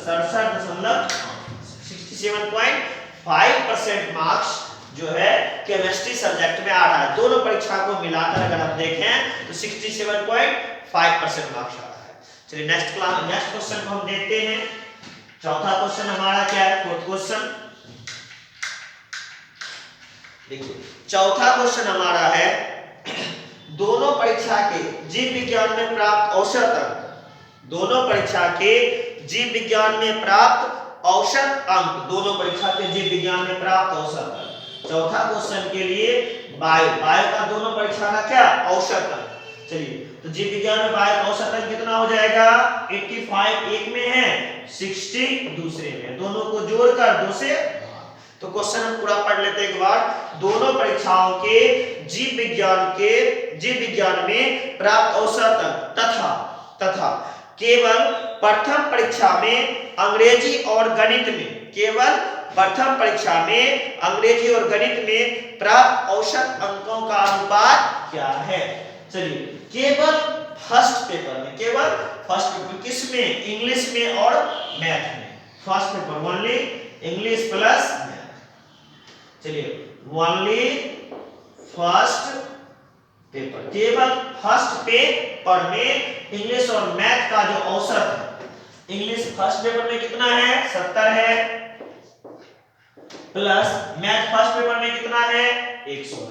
67.5% मार्क्स जो है केमिस्ट्री सब्जेक्ट में आ रहा है। दोनों परीक्षा को मिलाकर अगर हम देखें तो 67.5% मार्क्स आ रहा है। चलिए नेक्स्ट क्वेश्चन को हम देखते हैं। चौथा क्वेश्चन हमारा क्या है, फोर्थ क्वेश्चन देखिए। चौथा क्वेश्चन हमारा है दोनों परीक्षा के जीव विज्ञान में प्राप्त औसत अंक, दोनों परीक्षा के जीव विज्ञान में प्राप्त औसत अंक, दोनों परीक्षा के जीव विज्ञान में प्राप्त औसत अंक। चौथा क्वेश्चन के लिए बायो का दोनों परीक्षा का क्या औसत अंक। चलिए तो जीव विज्ञान में बायो का औसत अंक कितना हो जाएगा 85 एक में है 60 दूसरे में, दोनों को जोड़कर 2 से। तो क्वेश्चन हम पूरा पढ़ लेते हैं एक बार। दोनों परीक्षाओं के जीव विज्ञान में प्राप्त औसत अंक तथा केवल प्रथम परीक्षा में अंग्रेजी और गणित में, केवल प्रथम परीक्षा में अंग्रेजी और गणित में प्राप्त औसत अंकों का अनुपात क्या है। चलिए केवल फर्स्ट पेपर में, केवल फर्स्ट पेपर किसमें, इंग्लिश में और मैथ में। First paper only English plus math. चलिए ओनली फर्स्ट पेपर, केवल फर्स्ट पेपर में इंग्लिश और मैथ का जो औसत है, इंग्लिश फर्स्ट पेपर में कितना है 70 है प्लस मैथ फर्स्ट पेपर में कितना है 100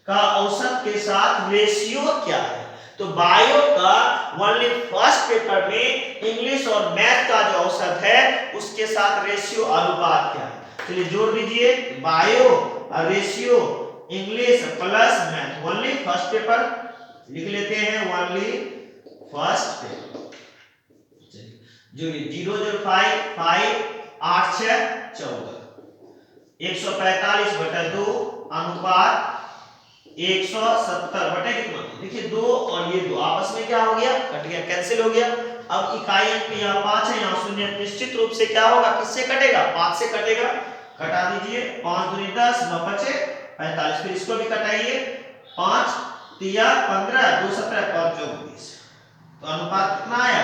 का औसत के साथ रेशियो क्या है। तो बायो का ओनली फर्स्ट पेपर में इंग्लिश और मैथ का जो औसत है उसके साथ रेशियो अनुपात क्या है। चलिए जोड़ दीजिए बायो और ratio English plus math, only first paper लिख लेते हैं ओनली फर्स्ट पेपर। जोड़िए 005 5 8 6 14 145/2 अनुपात 170 कितना, देखिए 2 और ये 2 आपस में क्या हो गया कट गया, कैंसिल हो गया। अब इकाई अंक यहाँ 5 है, यहाँ शून्य, निश्चित रूप से क्या होगा किससे कटेगा 5 से कटेगा। कटा दीजिए 5 दूनी 10 9 5 45, फिर इसको भी कटाइए 5 3 15 2 17 5 4 20। तो अनुपात कितना आया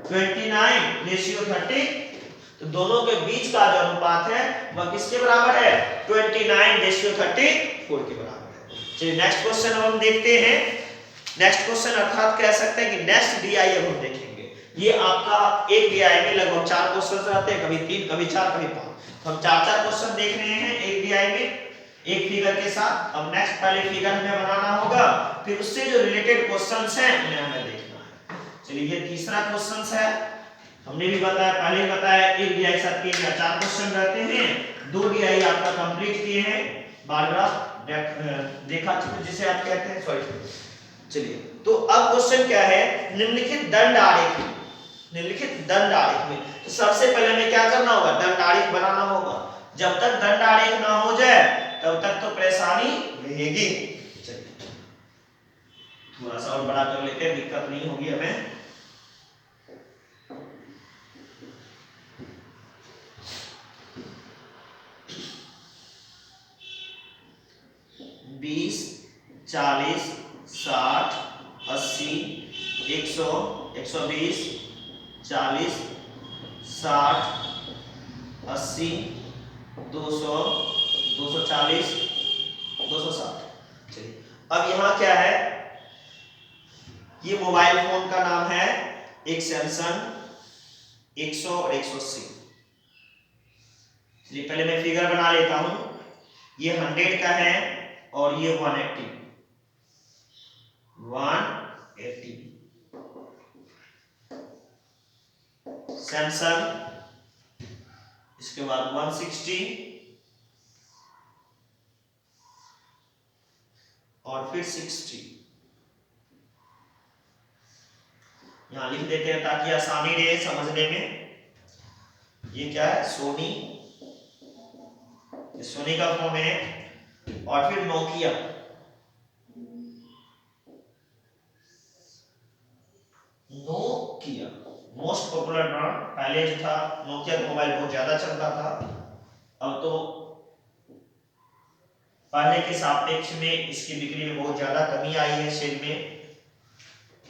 29 रेशियो 30। तो दोनों के बीच का जो अनुपात है वह किसके बराबर है 29 रेशियो 34 के बराबर है। चलिए नेक्स्ट क्वेश्चन हम देखते हैं। नेक्स्ट क्वेश्चन अर्थात कह सकते हैं कि नेक्स्ट डीआई अब हम देखेंगे। ये आपका एक डीआई में लगभग 4 क्वेश्चन रहते हैं, कभी 3 कभी 4 कभी 5। तो हम 4 क्वेश्चन देख रहे हैं एक डीआई में एक फिगर के साथ। अब नेक्स्ट पहले फिगर हमें बनाना होगा फिर उससे जो रिलेटेड क्वेश्चंस हैं उन्हें हमें देखना है। चलिए ये तीसरा क्वेश्चंस है। हमने भी बताया, पहले ही बताया, एक DI के साथ 3 या 4 क्वेश्चन रहते हैं। 2 DI आपका कंप्लीट किए हैं, बार ग्राफ देखा चित्र जिसे आप कहते हैं, सॉरी। चलिए तो अब क्वेश्चन क्या है, निम्नलिखित दंड आरेख, निम्नलिखित दंड आरेख में तो सबसे पहले हमें क्या करना होगा, दंड आरेख बनाना होगा। जब तक दंड आरेख ना हो जाए तब तक तो परेशानी रहेगी। चलिए थोड़ा सा और बड़ा कर लेते हैं, दिक्कत नहीं होगी हमें। बीस, 40, 60, 80, 100, 120, 40, 60, 80, 200, 240, 260। चलिए अब यहाँ क्या है, ये मोबाइल फोन का नाम है, एक सैमसंग 100 और 180। चलिए पहले मैं फिगर बना लेता हूं। ये 100 का है और ये 180। सैमसंग, इसके बाद 160 और फिर 60। यहां लिख देते हैं ताकि आसानी रहे समझने में। ये क्या है, सोनी, ये सोनी का फोन है। और फिर Nokia, Nokia most popular brand. पहले जो था नोकिया का मोबाइल बहुत ज्यादा चलता था, अब तो पहले के सापेक्ष में इसकी बिक्री में बहुत ज्यादा कमी आई है सेल में।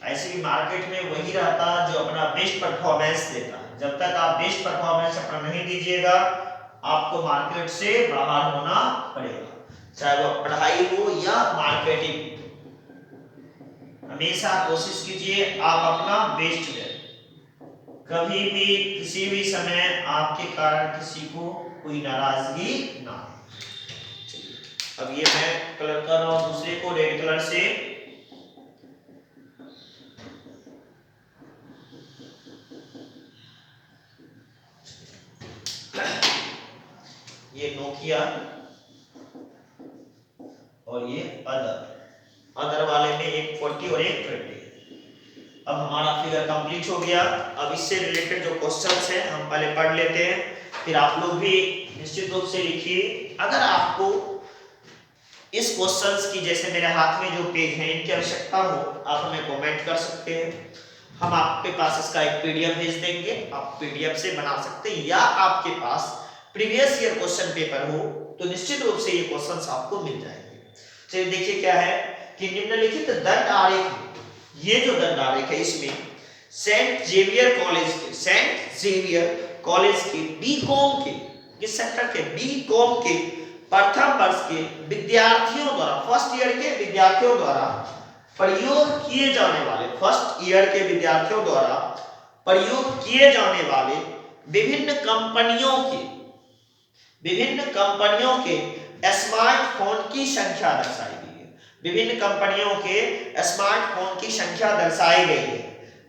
ऐसे भी मार्केट में वही रहता जो अपना बेस्ट परफॉर्मेंस देता है। जब तक आप बेस्ट परफॉर्मेंस अपना नहीं दीजिएगा आपको मार्केट से बाहर होना पड़ेगा, चाहे वो पढ़ाई हो या मार्केटिंग। हमेशा कोशिश कीजिए आप अपना बेस्ट दें, कभी भी किसी भी समय आपके कारण किसी को कोई नाराजगी ना हो। अब ये मैं कलर कर रहा हूं दूसरे को रेड कलर से। ये नोकिया और ये अदर वाले में एक 40 और एक 20। अब हमारा फिगर कंप्लीट हो गया। अब इससे रिलेटेड जो क्वेश्चंस हैं हम पहले पढ़ लेते हैं, फिर आप लोग भी निश्चित रूप से लिखिए। अगर आपको इस क्वेश्चंस की, जैसे मेरे हाथ में जो पेज है, इनकी आवश्यकता हो आप हमें कमेंट कर सकते हैं। हम आपके पास इसका एक पीडीएफ भेज देंगे, आप पीडीएफ से बना सकते हैं, या आपके पास प्रीवियस ईयर क्वेश्चन पेपर हो तो निश्चित रूप से ये क्वेश्चंस आपको मिल जाएंगे। चलिए देखिए क्या है कि निम्नलिखित दंड आरेख, ये जो दंड आरेख है इसमें सेंट जेवियर कॉलेज के बीकॉम के, किस सेक्टर के, बीकॉम के प्रथम वर्ष के विद्यार्थियों द्वारा, फर्स्ट ईयर के विद्यार्थियों द्वारा प्रयोग किए जाने वाले, फर्स्ट ईयर के विद्यार्थियों द्वारा प्रयोग किए जाने वाले विभिन्न कंपनियों के स्मार्टफोन की संख्या दर्शाई गई है। विभिन्न कंपनियों के स्मार्टफोन की संख्या दर्शाई गई है।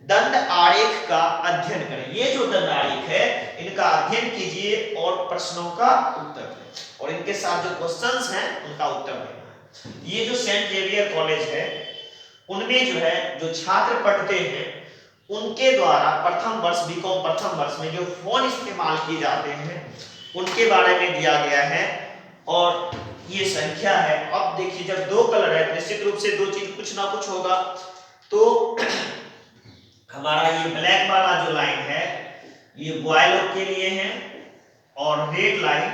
दंड आरेख का अध्ययन करें। ये जो दंड आरेख है इनका अध्ययन कीजिए और प्रश्नों का उत्तर दें, और इनके साथ जो क्वेश्चंस हैं उनका उत्तर देना है। ये जो सेंट जेवियर कॉलेज है उनमें जो है जो छात्र पढ़ते हैं उनके द्वारा प्रथम वर्ष, बीकॉम प्रथम वर्ष में जो फोन इस्तेमाल किए जाते हैं उनके बारे में दिया गया है, और ये संख्या है। अब देखिए जब दो कलर है निश्चित रूप से दो चीज कुछ ना कुछ होगा। तो हमारा ये ब्लैक वाला जो लाइन है ये बॉय लोग के लिए है, और रेड लाइन,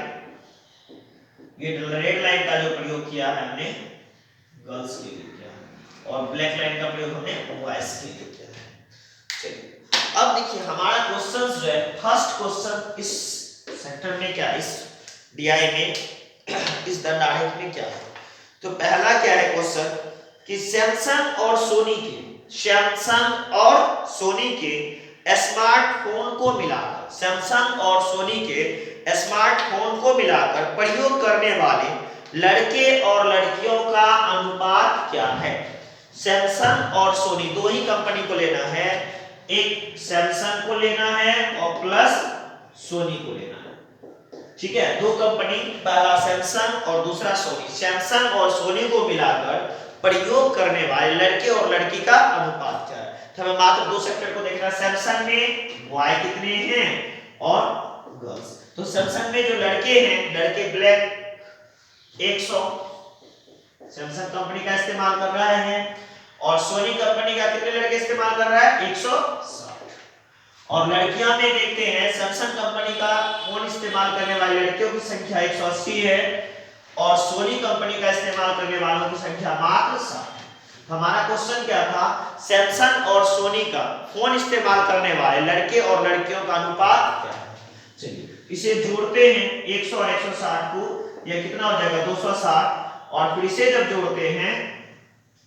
ये रेड लाइन का जो प्रयोग किया है हमने गर्ल्स के लिए किया है, और ब्लैक लाइन का प्रयोग हमने बॉयज के लिए किया है। चलिए अब देखिए हमारा क्वेश्चन जो है, फर्स्ट क्वेश्चन इस सेक्टर में क्या, इस डीआई में, इस दंड आरेख में क्या है। तो पहला क्या है क्वेश्चन कि सैमसंग और सोनी के स्मार्टफोन को मिलाकर, सैमसंग और सोनी के स्मार्टफोन को मिलाकर प्रयोग करने वाले लड़के और लड़कियों का अनुपात क्या है। सैमसंग और सोनी दो ही कंपनी को लेना है, एक सैमसंग को लेना है और प्लस सोनी को लेना है। ठीक है, दो कंपनी, पहला सैमसंग और दूसरा सोनी। सैमसंग और सोनी को मिलाकर प्रयोग करने वाले लड़के और लड़की का अनुपात क्या है? तो हमें मात्र दो सेक्टर को देखना है। सैमसंग में बॉय कितने हैं और गर्ल्स। तो सैमसंग में जो लड़के हैं, लड़के ब्लैक 100 सैमसंग कंपनी का इस्तेमाल कर रहा है और सोनी कंपनी का कितने लड़के इस्तेमाल कर रहा है? 160। और लड़कियां में देखते हैं सैमसंग कंपनी का फोन इस्तेमाल करने वाले लड़कियों की संख्या 180 है और सोनी कंपनी का इस्तेमाल करने वालों की संख्या मात्र 60। हमारा क्वेश्चन क्या था? सैमसंग और सोनी का फोन इस्तेमाल करने वाले लड़के और लड़कियों का अनुपात क्या है? चलिए इसे जोड़ते हैं 100 और 160 को, यह कितना हो जाएगा? 260। और फिर इसे जब जोड़ते हैं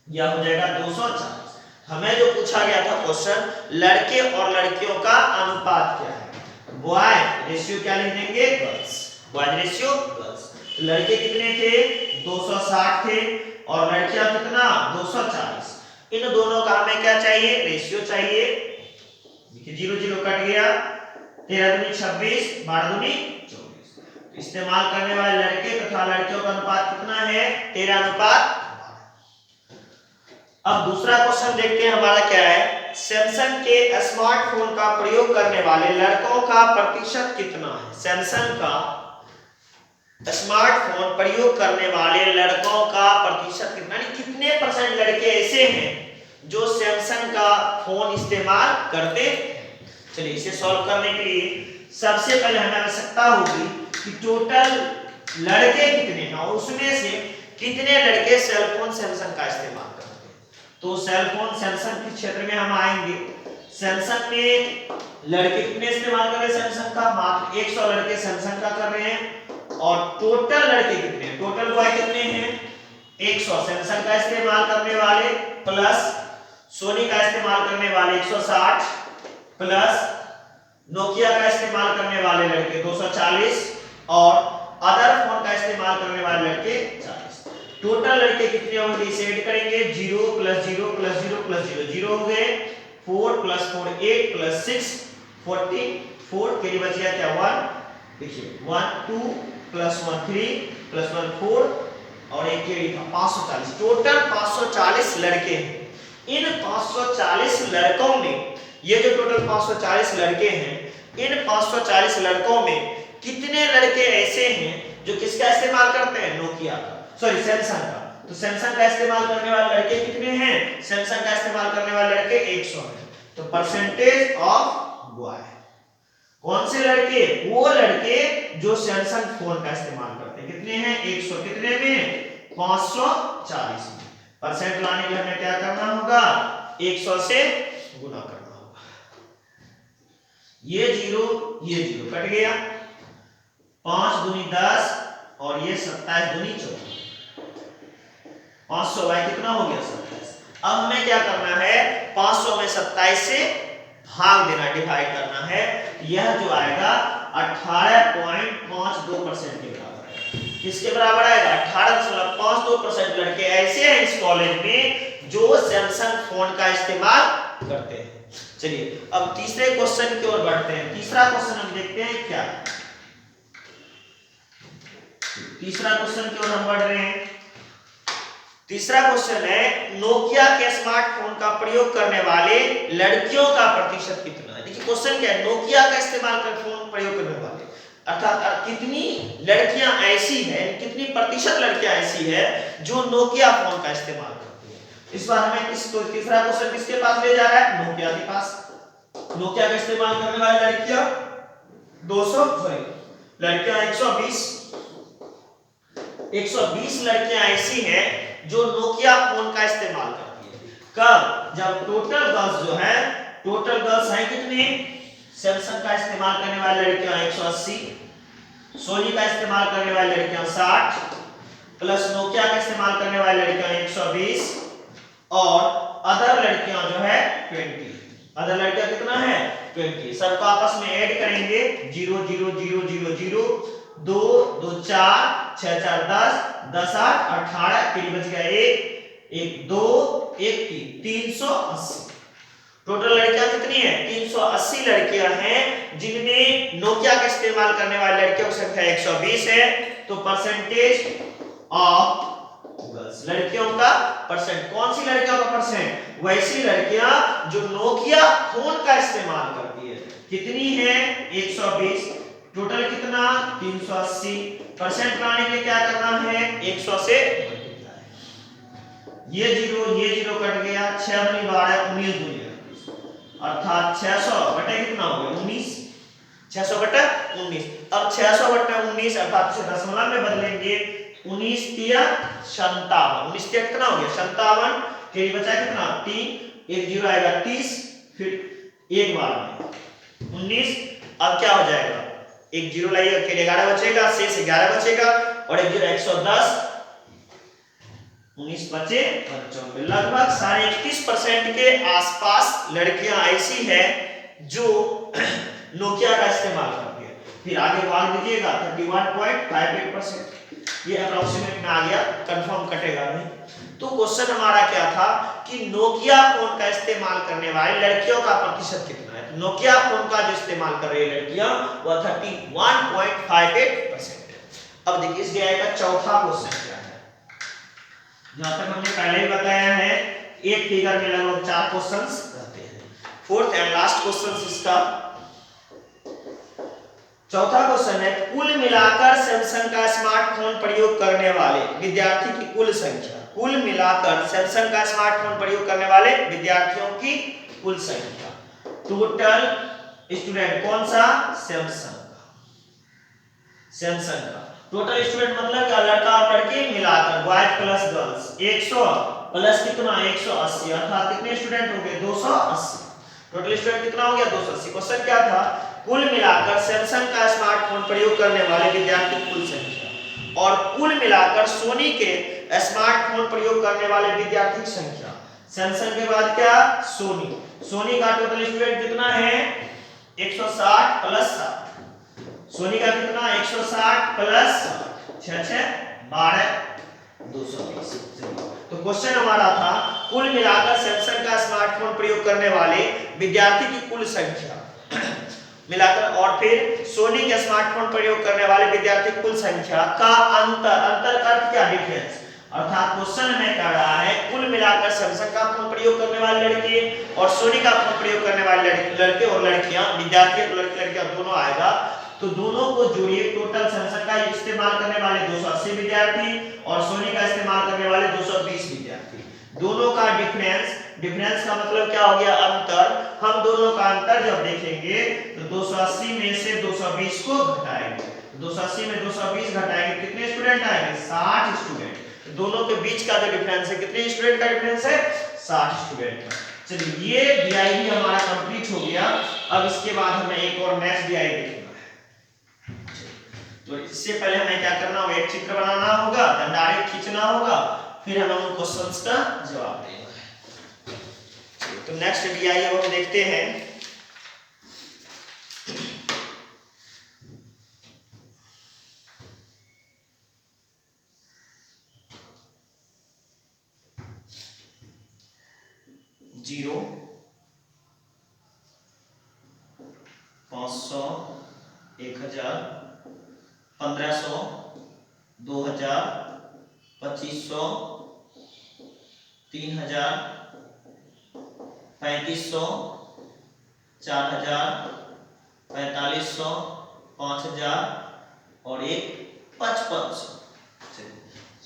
यह हो जाएगा 240। हमें जो पूछा गया था क्वेश्चन, लड़के और लड़कियों का अनुपात क्या है? बॉय रेशियो क्या लिख देंगे? गर्ल्स। Boy ratio girls. लड़के कितने थे? 260 थे और लड़कियां कितना? 240। इन दोनों का हमें क्या चाहिए? रेशियो चाहिए। देखिए 0 0 कट गया, 13 दूनी 26, 12 दूनी 24। इस्तेमाल करने वाले लड़के तथा लड़कियों का अनुपात कितना है? 13 अनुपात। अब दूसरा क्वेश्चन देखते हैं हमारा क्या है। सैमसंग के स्मार्टफोन का प्रयोग करने वाले लड़कों का प्रतिशत कितना है? सैमसंग का स्मार्टफोन प्रयोग करने वाले लड़कों का प्रतिशत कितना, कितने परसेंट लड़के ऐसे हैं जो सैमसंग का फोन इस्तेमाल करते हैं? चलिए इसे सॉल्व करने के लिए सबसे पहले हमें आवश्यकता होगी कि टोटल लड़के कितने हैं और उसमें से कितने लड़के सेल फोन सैमसंग का इस्तेमाल करते हैं। तो सेल फोन सैमसंग के क्षेत्र में हम आएंगे। सैमसंग में लड़के कितने इस्तेमाल कर रहे हैं सैमसंग का? मात्र 100 लड़के सैमसंग का कर रहे हैं। और टोटल लड़के कितने हैं? टोटल बॉय कितने हैं? 100 सैमसंग का इस्तेमाल करने वाले प्लस सोनी का इस्तेमाल करने वाले 160 प्लस नोकिया का इस्तेमाल करने वाले लड़के 240 और अदर फोन का इस्तेमाल करने वाले लड़के 40। टोटल लड़के कितने होंगे? इसे ऐड करेंगे 0 + 0 + 0 + 0 0 हो गए। 4 + 4 8 + 6 14 4 के लिए बच गया क्या? 1। देखिए 1 2 + 1 3 + 1 4 और एक ये था 540। टोटल 540 लड़के हैं। इन 540 लड़कों में, ये जो टोटल 540 लड़के हैं, इन 540 लड़कों में कितने लड़के ऐसे हैं जो किसका इस्तेमाल करते हैं? नोकिया का, सॉरी सैमसंग का। तो सैमसंग का इस्तेमाल करने वाले लड़के कितने हैं? सैमसंग का इस्तेमाल करने वाले लड़के 100 हैं। तो परसेंटेज ऑफ बॉय, कौन से लड़के? वो लड़के जो सैमसंग फोन का इस्तेमाल करते हैं। कितने हैं? 100। कितने में? 540 में। परसेंट लाने के लिए हमें क्या करना होगा? 100 से गुना करना होगा। ये 0 कट गया, 5 दूनी 10 और ये 27 दूनी 24। 500 बाई कितना हो गया? 27। अब हमें क्या करना है? 500 में 27 से भाग देना, डिवाइड करना है। यह जो आएगा 18.52% के बराबर है। किसके बराबर आएगा? 18.52% लड़के ऐसे हैं इस कॉलेज में जो सैमसंग फोन का इस्तेमाल करते हैं। चलिए अब तीसरे क्वेश्चन की ओर बढ़ते हैं। तीसरा क्वेश्चन हम देखते हैं क्या। तीसरा क्वेश्चन की ओर हम बढ़ रहे हैं। तीसरा क्वेश्चन है नोकिया के स्मार्टफोन का प्रयोग करने वाले लड़कियों का प्रतिशत कितना है? देखिए क्वेश्चन क्या है, नोकिया का इस्तेमाल कर फोन प्रयोग करने वाले अर्थात कितनी लड़कियां ऐसी हैं, कितनी प्रतिशत लड़कियां ऐसी है जो नोकिया फोन का इस्तेमाल करती है। इस बार हमें तीसरा क्वेश्चन किसके पास ले जा रहा है? नोकिया के पास। नोकिया का इस्तेमाल करने वाली लड़कियां 120 लड़कियां ऐसी हैं जो नोकिया फोन का इस्तेमाल करती है। कब? जब टोटल गर्ल्स जो है, टोटल गर्ल्स हैं कितनी? सैमसंग का इस्तेमाल करने वाली लड़कियां 180, सोनी का इस्तेमाल करने वाली लड़कियां 60 प्लस नोकिया का इस्तेमाल करने वाली लड़कियां 120 और अदर लड़कियां जो है 20। अदर लड़कियां कितना है? 20। सबको आपस में ऐड करेंगे 0 0 0 0 0 2 2 4 6 4 10 10 8 18 के लिए बच गया 1 एक दो एक तीन, 380। टोटल लड़कियां कितनी है? 380 लड़कियां हैं, जिनमें नोकिया का इस्तेमाल करने वाली लड़कियों की संख्या 120 है। तो परसेंटेज ऑफ गर्ल्स, लड़कियों का परसेंट, कौन सी लड़कियों का परसेंट? वैसी लड़कियां जो नोकिया फोन का इस्तेमाल करती है। कितनी है? 120। टोटल कितना? 380। परसेंट लाने के लिए क्या करना है? 100 से ये जीरो कट गया, 6 दूनी 12, 19 दूनी 38, अर्थात 600 बटे कितना हो गया? 19। 600 बटे 19। अब 600 बटे 19 अर्थात इसे दशमलव में बदलेंगे। 19 तिया 57, 19 तिया कितना हो गया? 57। के बचा कितना? 3, एक जीरो आएगा 30, फिर एक बार में 19। अब क्या हो जाएगा? एक जीरो लाइएगा, के 11 बचेगा, शेष 11 बचेगा, और एक जीरो 110, 19 बचे 95। लगभग 31% के आसपास लड़कियां ऐसी है जो नोकिया का इस्तेमाल करती है। फिर आगे भाग दीजिएगा 31.58%, ये अप्रोक्सीमेट में आ गया, कंफर्म कटेगा नहीं। तो क्वेश्चन हमारा क्या था कि नोकिया फोन का इस्तेमाल करने वाली लड़कियों का प्रतिशत कितना है। तो नोकिया फोन का जो इस्तेमाल कर रही है लड़कियां वह 31.58% है। अब देखिए इस अध्याय का चौथा क्वेश्चन क्या है। जहां तक हमने पहले ही बताया है, एक फिगर में लगभग 4 क्वेश्चंस रहते हैं। फोर्थ एंड लास्ट क्वेश्चन इसका चौथा क्वेश्चन है, कुल मिलाकर सैमसंग का स्मार्टफोन प्रयोग करने वाले विद्यार्थी की कुल संख्या। कुल मिलाकर सैमसंग का स्मार्टफोन प्रयोग करने वाले विद्यार्थियों की कुल संख्या। टोटल स्टूडेंट कौन सा? सैमसंग का। सैमसंग का टोटल स्टूडेंट मतलब क्या? लड़का और लड़की मिलाकर, बॉयज प्लस गर्ल्स, 100 प्लस कितना? 180, अर्थात कितने स्टूडेंट हो गए? 280। टोटल स्टूडेंट कितना हो गया? 280। क्वेश्चन क्या था? कुल मिलाकर सैमसंग का स्मार्टफोन प्रयोग करने वाले विद्यार्थी की कुल संख्या, और कुल मिलाकर सोनी के स्मार्टफोन प्रयोग करने वाले विद्यार्थी की संख्या। सैमसंग के बाद क्या? सोनी। सोनी का टोटल स्टूडेंट कितना है? 160 प्लस 7। सोनी का कितना? 160 प्लस 6 12 220। तो क्वेश्चन हमारा था कुल मिलाकर सैमसंग का स्मार्टफोन प्रयोग करने वाले विद्यार्थी की कुल संख्या मिलाकर, और फिर सोनी के स्मार्टफोन प्रयोग करने वाले विद्यार्थी की कुल संख्या का अंतर का अर्थ क्या? डिफरेंस। अर्थात क्वेश्चन हमें कह रहा है कुल मिलाकर सैमसंग का फोन प्रयोग करने वाले लड़के और सोनी का फोन प्रयोग करने वाले लड़के और लड़कियां, विद्यार्थी और लड़कियां दोनों आएगा, तो दोनों को जोड़िए। टोटल सैमसंग का इस्तेमाल करने वाले 280 विद्यार्थी और सोनी का इस्तेमाल करने वाले 220 विद्यार्थी। दोनों का डिफरेंस, डिफरेंस का मतलब क्या हो गया? अंतर। हम दोनों का अंतर जब देखेंगे तो 280 में से 220 को घटाएंगे। 280 में 220 घटाएंगे, कितने स्टूडेंट आएंगे? 60 स्टूडेंट। दोनों के बीच का जो डिफरेंस है, कितने स्टूडेंट का डिफरेंस है? 60 स्टूडेंट का। चलिए ये डीआईबी हमारा कंप्लीट हो गया। अब इसके बाद हमें एक और नेक्स्ट डीआईबी देखना है। तो इससे पहले हमें क्या करना होगा? एक चित्र बनाना होगा, डायरेक्ट खींचना होगा, फिर हमें उन क्वेश्चंस का जवाब देना है। तो नेक्स्ट डीआईबी हम देखते हैं। जीरो 500 1000 1500 2000 2500 3000 3500 4000 4500 5000 और एक 5500।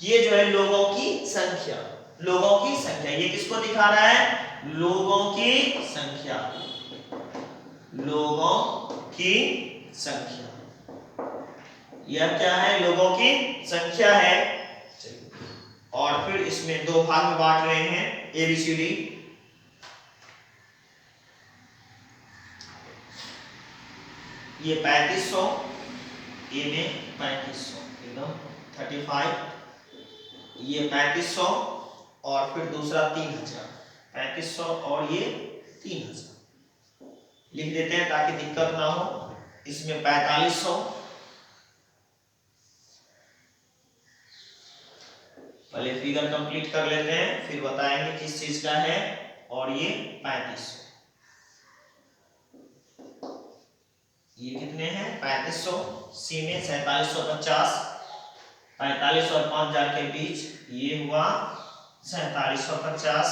ये जो है लोगों की संख्या, लोगों की संख्या। ये किसको दिखा रहा है? लोगों की संख्या, लोगों की संख्या। यह क्या है? लोगों की संख्या है। और फिर इसमें दो भाग में बांट रहे हैं, ABCD। ये 3500, ए में 3500 एकदम 35, ये 3500 और फिर दूसरा 3000, 3500 और ये 3000 लिख देते हैं ताकि दिक्कत ना हो। इसमें 4500, पहले फिगर कंप्लीट कर लेते हैं, फिर बताएंगे किस चीज का है। और ये 3500, ये कितने हैं 3500। सी में 4750, 45 और 5000 के बीच, ये हुआ 4750,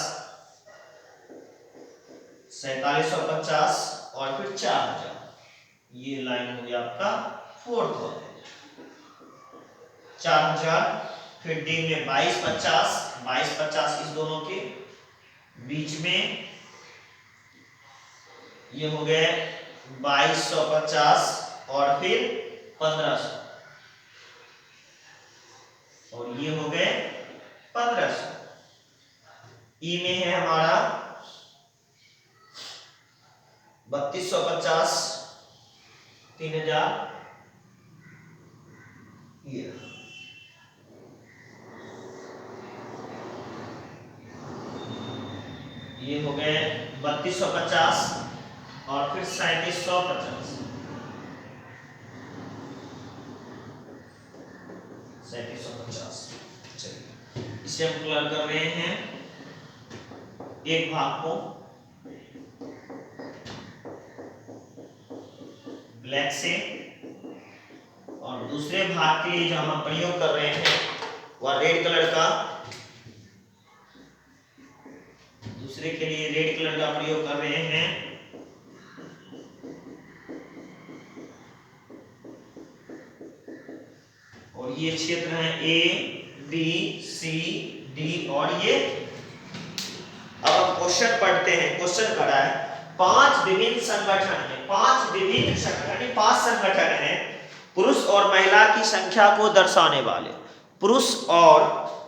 4750 और फिर 4000, ये लाइन हो गया आपका 4000, 4000। फिर डी में 2250, 2250 इस दोनों के बीच में, ये हो गए 2250 और फिर 1500, और ये हो गए 1500। ई में है हमारा 3250, 3000, ये हो गए 3250 और फिर 3750, 3750। चलिए इसे हम क्लियर कर रहे हैं एक भाग को ब्लैक से, और दूसरे भाग के लिए जो हम प्रयोग कर रहे हैं वह रेड कलर का, दूसरे के लिए रेड कलर का प्रयोग कर रहे हैं। और ये क्षेत्र है ए बी सी डी, और ये अब हम क्वेश्चन पढ़ते हैं। क्वेश्चन करा है 5 विभिन्न संगठन में, 5 विभिन्न संगठन, 5 संगठन हैं पुरुष और महिला की संख्या को दर्शाने वाले, पुरुष और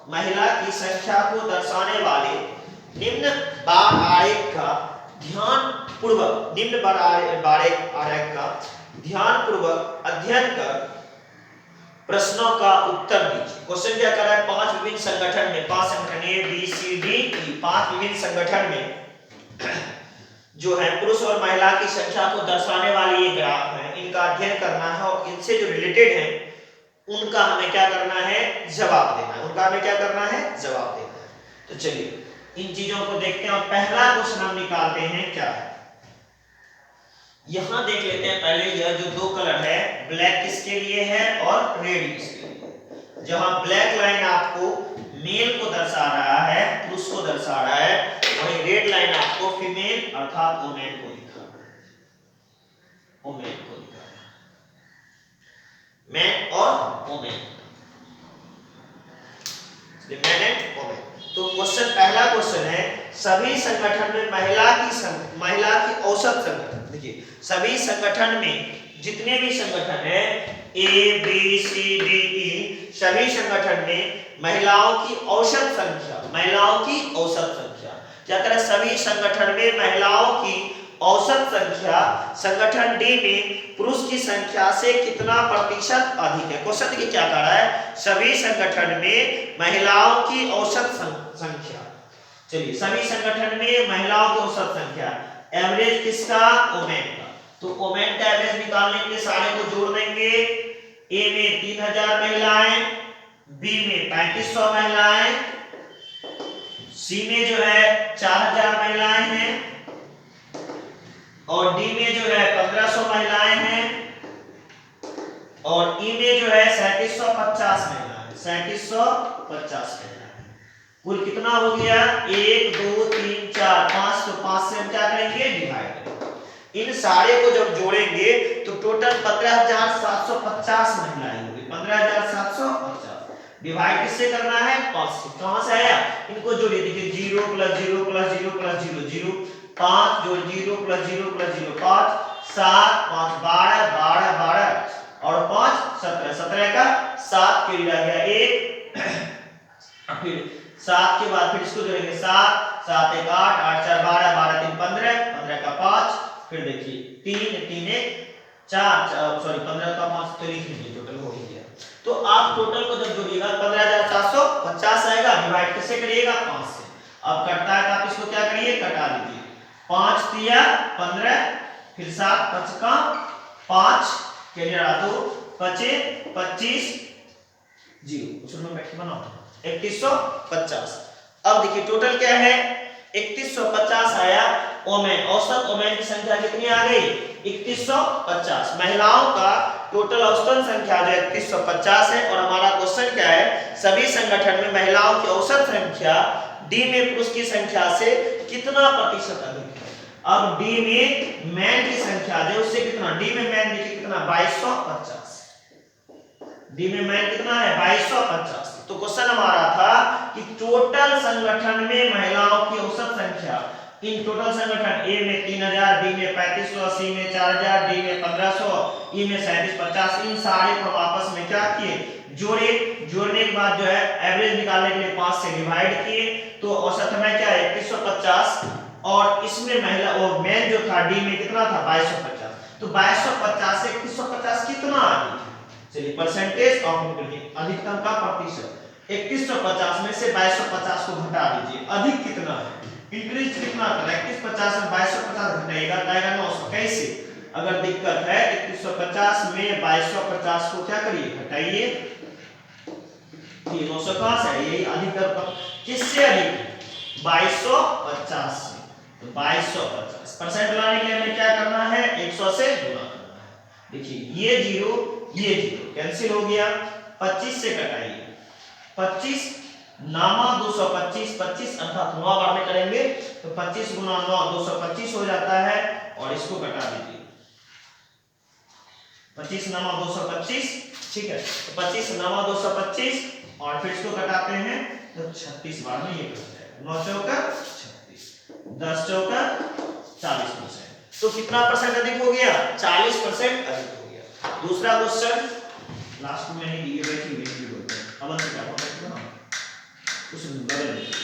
महिला की संख्या को दर्शाने वाले निम्न बार आरेख का ध्यान पूर्वक, निम्न बार आरेख का ध्यान पूर्वक अध्ययन कर प्रश्नों का उत्तर दीजिए। क्वेश्चन क्या कर रहा है 5 विभिन्न संगठन में, 5 संगठन ए बी सी डी ई, 5 विभिन्न संगठन में जो है पुरुष और महिला की संख्या को दर्शाने वाले ये ग्राफ हैं, इनका अध्ययन करना है और इनसे जो रिलेटेड है उनका हमें क्या करना है, जवाब देना है। उनका हमें क्या करना है, जवाब देना है। तो चलिए इन चीजों को देखते हैं और पहला क्वेश्चन हम निकालते हैं क्या है। यहां देख लेते हैं पहले, यह जो दो कलर है ब्लैक किसके लिए है और रेड किसके लिए। जहां ब्लैक लाइन आपको मेल को दर्शा रहा है, पुरुष को दर्शा रहा है, वहीं रेड लाइन आपको फीमेल अर्थात वुमेन को दिखा रहा है, वुमेन को दिखा रहा है, मैन और वुमेन, मैन एंड वुमेन। तो क्वेश्चन, पहला क्वेश्चन है सभी संगठन में महिला की औसत संख्या। देखिए सभी संगठन में जितने भी संगठन है ए बी सी डी ई, सभी संगठन में महिलाओं की औसत संख्या, महिलाओं की औसत संख्या क्या करें, सभी संगठन में महिलाओं की औसत संख्या संगठन डी में पुरुष की संख्या से कितना प्रतिशत अधिक है। क्वेश्चन देखिए क्या कह रहा है, सभी संगठन में महिलाओं की औसत संख्या। चलिए सभी संगठन में महिलाओं की औसत संख्या, एवरेज किसका, वुमेन का। तो वुमेन का एवरेज निकालने के लिए सारे को जोड़ देंगे। ए में 3000 महिलाएं, बी में 3500 महिलाएं, सी में जो है 4000 महिलाएं हैं, और डी में जो है 1500 महिलाएं हैं, और ई में जो है 3750 महिलाएं, 3750 महिलाएं। कुल कितना हो गया, 1 2 3 4 5, तो 5 से हम क्या करेंगे, डिवाइड करेंगे। इन सारे को जब जोड़ेंगे तो टोटल 15750 महिलाएं होगी, 15750। डिवाइड किससे करना है, 5 से। कहां से आया, इनको जोड़िए। देखिए 0 + 0 + 0 + 0 0, 5 जोड़ 0 + 0 + 0 5, 7 5 12 12 12 और 5 17, 17 का 7 के लिए रह गया 1, फिर 7 के बाद फिर इसको जोड़ेंगे 7 7 1 8 8 4 12 12 3 15 15 का 5, फिर देखिए 3 3 1 4 सॉरी 15 का 5 तो लिख लीजिए, टोटल हो ही गया। तो आप टोटल को जब जोड़िएगा 15750 आएगा, डिवाइड कैसे करिएगा, 5 से। अब कटता है तो आप इसको क्या करिए, कटा लीजिए। 5 तिया 15, फिर 7 5 का 5 के लिए 2 25 25 जीरो, क्वेश्चन में बैठ बनाओ 3150। अब देखिए टोटल क्या है 3150 आया। ओमेन, औसत ओमेन की संख्या कितनी आ गई 3150। महिलाओं का टोटल औसतन संख्या जो 3150 है। और हमारा क्वेश्चन क्या है, सभी संगठन में महिलाओं की औसत संख्या डी में पुरुष की संख्या से कितना प्रतिशत अधिक है। अब डी में मैन की संख्या जो उससे कितना, डी में मैन देखिए कितना 2250, डी में मैन कितना है 2250। तो क्वेश्चन हमारा था कि टोटल संगठन में महिलाओं की औसत संख्या, इन टोटल संगठन ए में 3000, बी में 3500, सी में 4000, डी में 1500, ई में 3750, इन सारे को आपस में क्या किए जोड़े। जोड़ने के बाद जो है एवरेज निकालने के लिए 5 से डिवाइड किए, तो औसत में क्या है 3150। और इसमें महिला और मैन जो था डी में कितना था 2250। तो 2250 से 3150 कितना अधिक है, चलिए परसेंटेज ऑफ इंक्रीज, अधिकतम का प्रतिशत। 3150 में से 2250 को घटा दीजिए, अधिक कितना है, इंक्रीज कितना था 3150 में 2250 घटाएगा आएगा 900। कैसे, अगर दिक्कत है 3150 में 2250 को क्या करिए घटाइए, ये 900 कहां से है, यही अधिकतम किससे अधिक 2250 से। तो 2250 परसेंट लाने के लिए हमें क्या करना है 100 से गुणा करना है। देखिए ये जीरो कैंसिल हो गया, 25 से कटाइए, 25 नामा 225, 25 अर्थात 9 बार में करेंगे तो 25 गुना 9 225 हो जाता है। और इसको कटा दीजिए, 25 नामा 225, ठीक है। तो 25 नामा 225 और फिर इसको कटाते हैं तो 36 बार में ये बच जाएगा, 9 चौका 36, 10 चौका 40%। तो कितना परसेंट अधिक हो गया 40% अधिक हो गया। दूसरा क्वेश्चन लास्ट में ही दिए गए थे बोलते हैं, अब हम क्या करते हैं उस बदल देते हैं।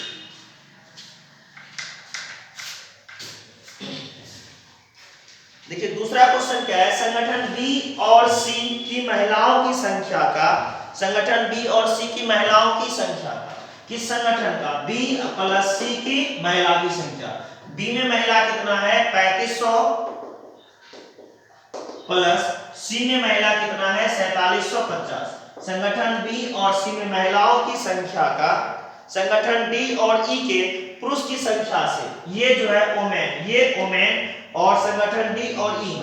देखिए दूसरा क्वेश्चन क्या है, संगठन बी और सी की महिलाओं की संख्या का, संगठन बी और सी की महिलाओं की संख्या का, किस संगठन का बी प्लस सी की महिला की संख्या। बी में महिला कितना है 3500 प्लस सी में महिला कितना है 4750। संगठन बी और सी में महिलाओं की संख्या का संगठन डी और ई के पुरुष की संख्या से, ये जो है ओमेन, ये ओमेन, और संगठन डी और ई,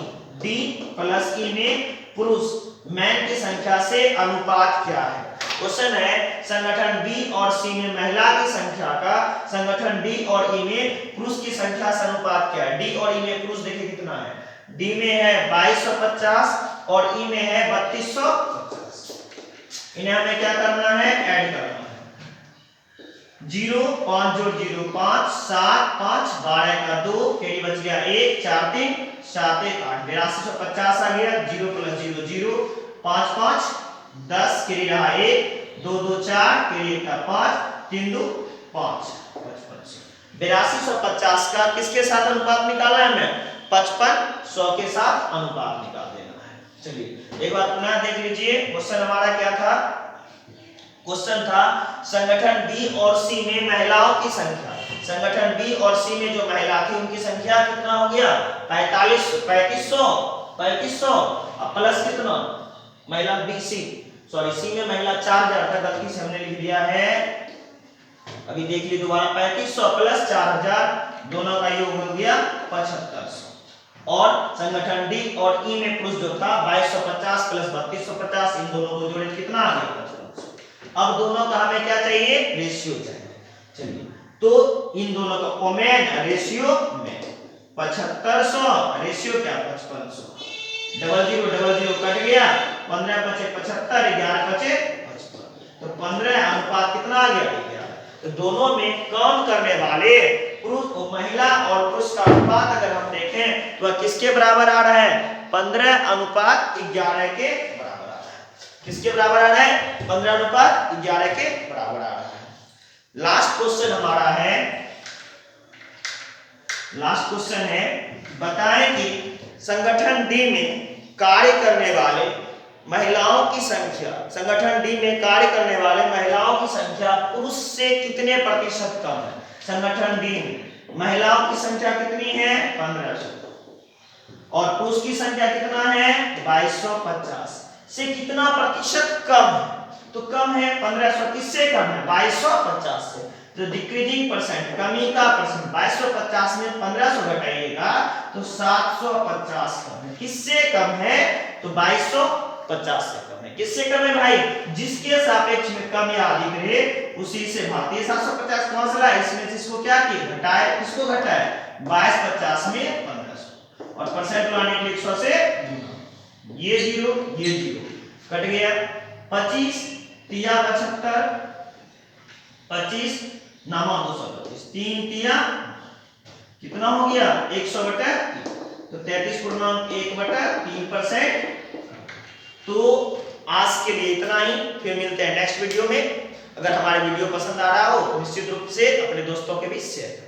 डी प्लस ई में पुरुष मैन की संख्या से अनुपात क्या है। क्वेश्चन है संगठन बी और सी में महिला की संख्या का संगठन डी और ई में पुरुष की संख्या से अनुपात क्या है। डी और ई में पुरुष देखिए कितना है, डी में है 2250 और ई में है 3250। इन्हें हमें क्या करना है ऐड करना है, 0 5 जोड़ 0 5 7 5 12 का 2 कैरी बच गया 1 4 3 7 1 8 8250 आ गया। 0 प्लस 0 0 5 5 10 कैरी रहा 1 2 2 4 कैरी का 5 3 2 5 55। 8250 का किसके साथ अनुपात निकालना है हमें 5500 के साथ अनुपात निकाल देना है। चलिए एक बार पुनः देख लीजिए, क्वेश्चन हमारा क्या था, क्वेश्चन था संगठन बी और सी में महिलाओं की संख्या, संगठन बी और सी में जो महिला थी उनकी संख्या कितना हो गया 3500 प्लस कितना महिला बी सी, सॉरी सी में महिला 4000 था, गलती से हमने लिख दिया है, अभी देख लीजिए दोबारा 3500 प्लस 4000 दोनों का योग हो गया 7500। और संगठन डी और ई में पुरुष जो था 2250 प्लस 3250, इन दोनों को जोड़े कितना आ गया 5500। अब दोनों का हमें क्या चाहिए रेशियो चाहिए। चलिए तो इन दोनों का ओमेन रेशियो में 7500 रेशियो क्या 5500, 00 कट गया, 15 बचे 75, 11 बचे 55, तो 15 अनुपात कितना आ गया 11। तो दोनों में काम करने वाले पुरुष और महिला और पुरुष का अनुपात अगर हम देखें तो किसके बराबर आ रहा है 15 अनुपात 11 के बराबर आ रहा है। किसके बराबर आ रहा है 15 अनुपात 11 के बराबर आ रहा है। लास्ट क्वेश्चन हमारा है, लास्ट क्वेश्चन है बताएं कि संगठन डी में कार्य करने वाले महिलाओं की संख्या, संगठन डी में कार्य करने वाले महिलाओं की संख्या पुरुष से कितने प्रतिशत कम है। संगठन डी में महिलाओं की संख्या कितनी है 1500 और पुरुष की संख्या कितना है 2250 से कितना प्रतिशत कम है। तो कम है 1500, किससे कम है 2250 से। तो डिक्रीजिंग परसेंट, कमी का परसेंट, 2250 में 1500 घटाइएगा तो 750 कम है। किससे कम है तो 2250 से कम है। किससे कम है भाई, जिसके सापेक्ष में कम या अधिक रहे उसी से भाग। 750 कहां से लाए, इसमें से इसको क्या किए घटाए, किसको घटाए 2250 में 1500 और परसेंट लाने के लिए 100 से गुना। ये 0 कट गया। 25 तिया 75, 25 नामा 225, 3 तिया कितना हो गया 100/3, तो 33.1/3%। तो आज के लिए इतना ही, फिर मिलते हैं नेक्स्ट वीडियो में। अगर हमारे वीडियो पसंद आ रहा हो तो निश्चित रूप से अपने दोस्तों के बीच शेयर करें।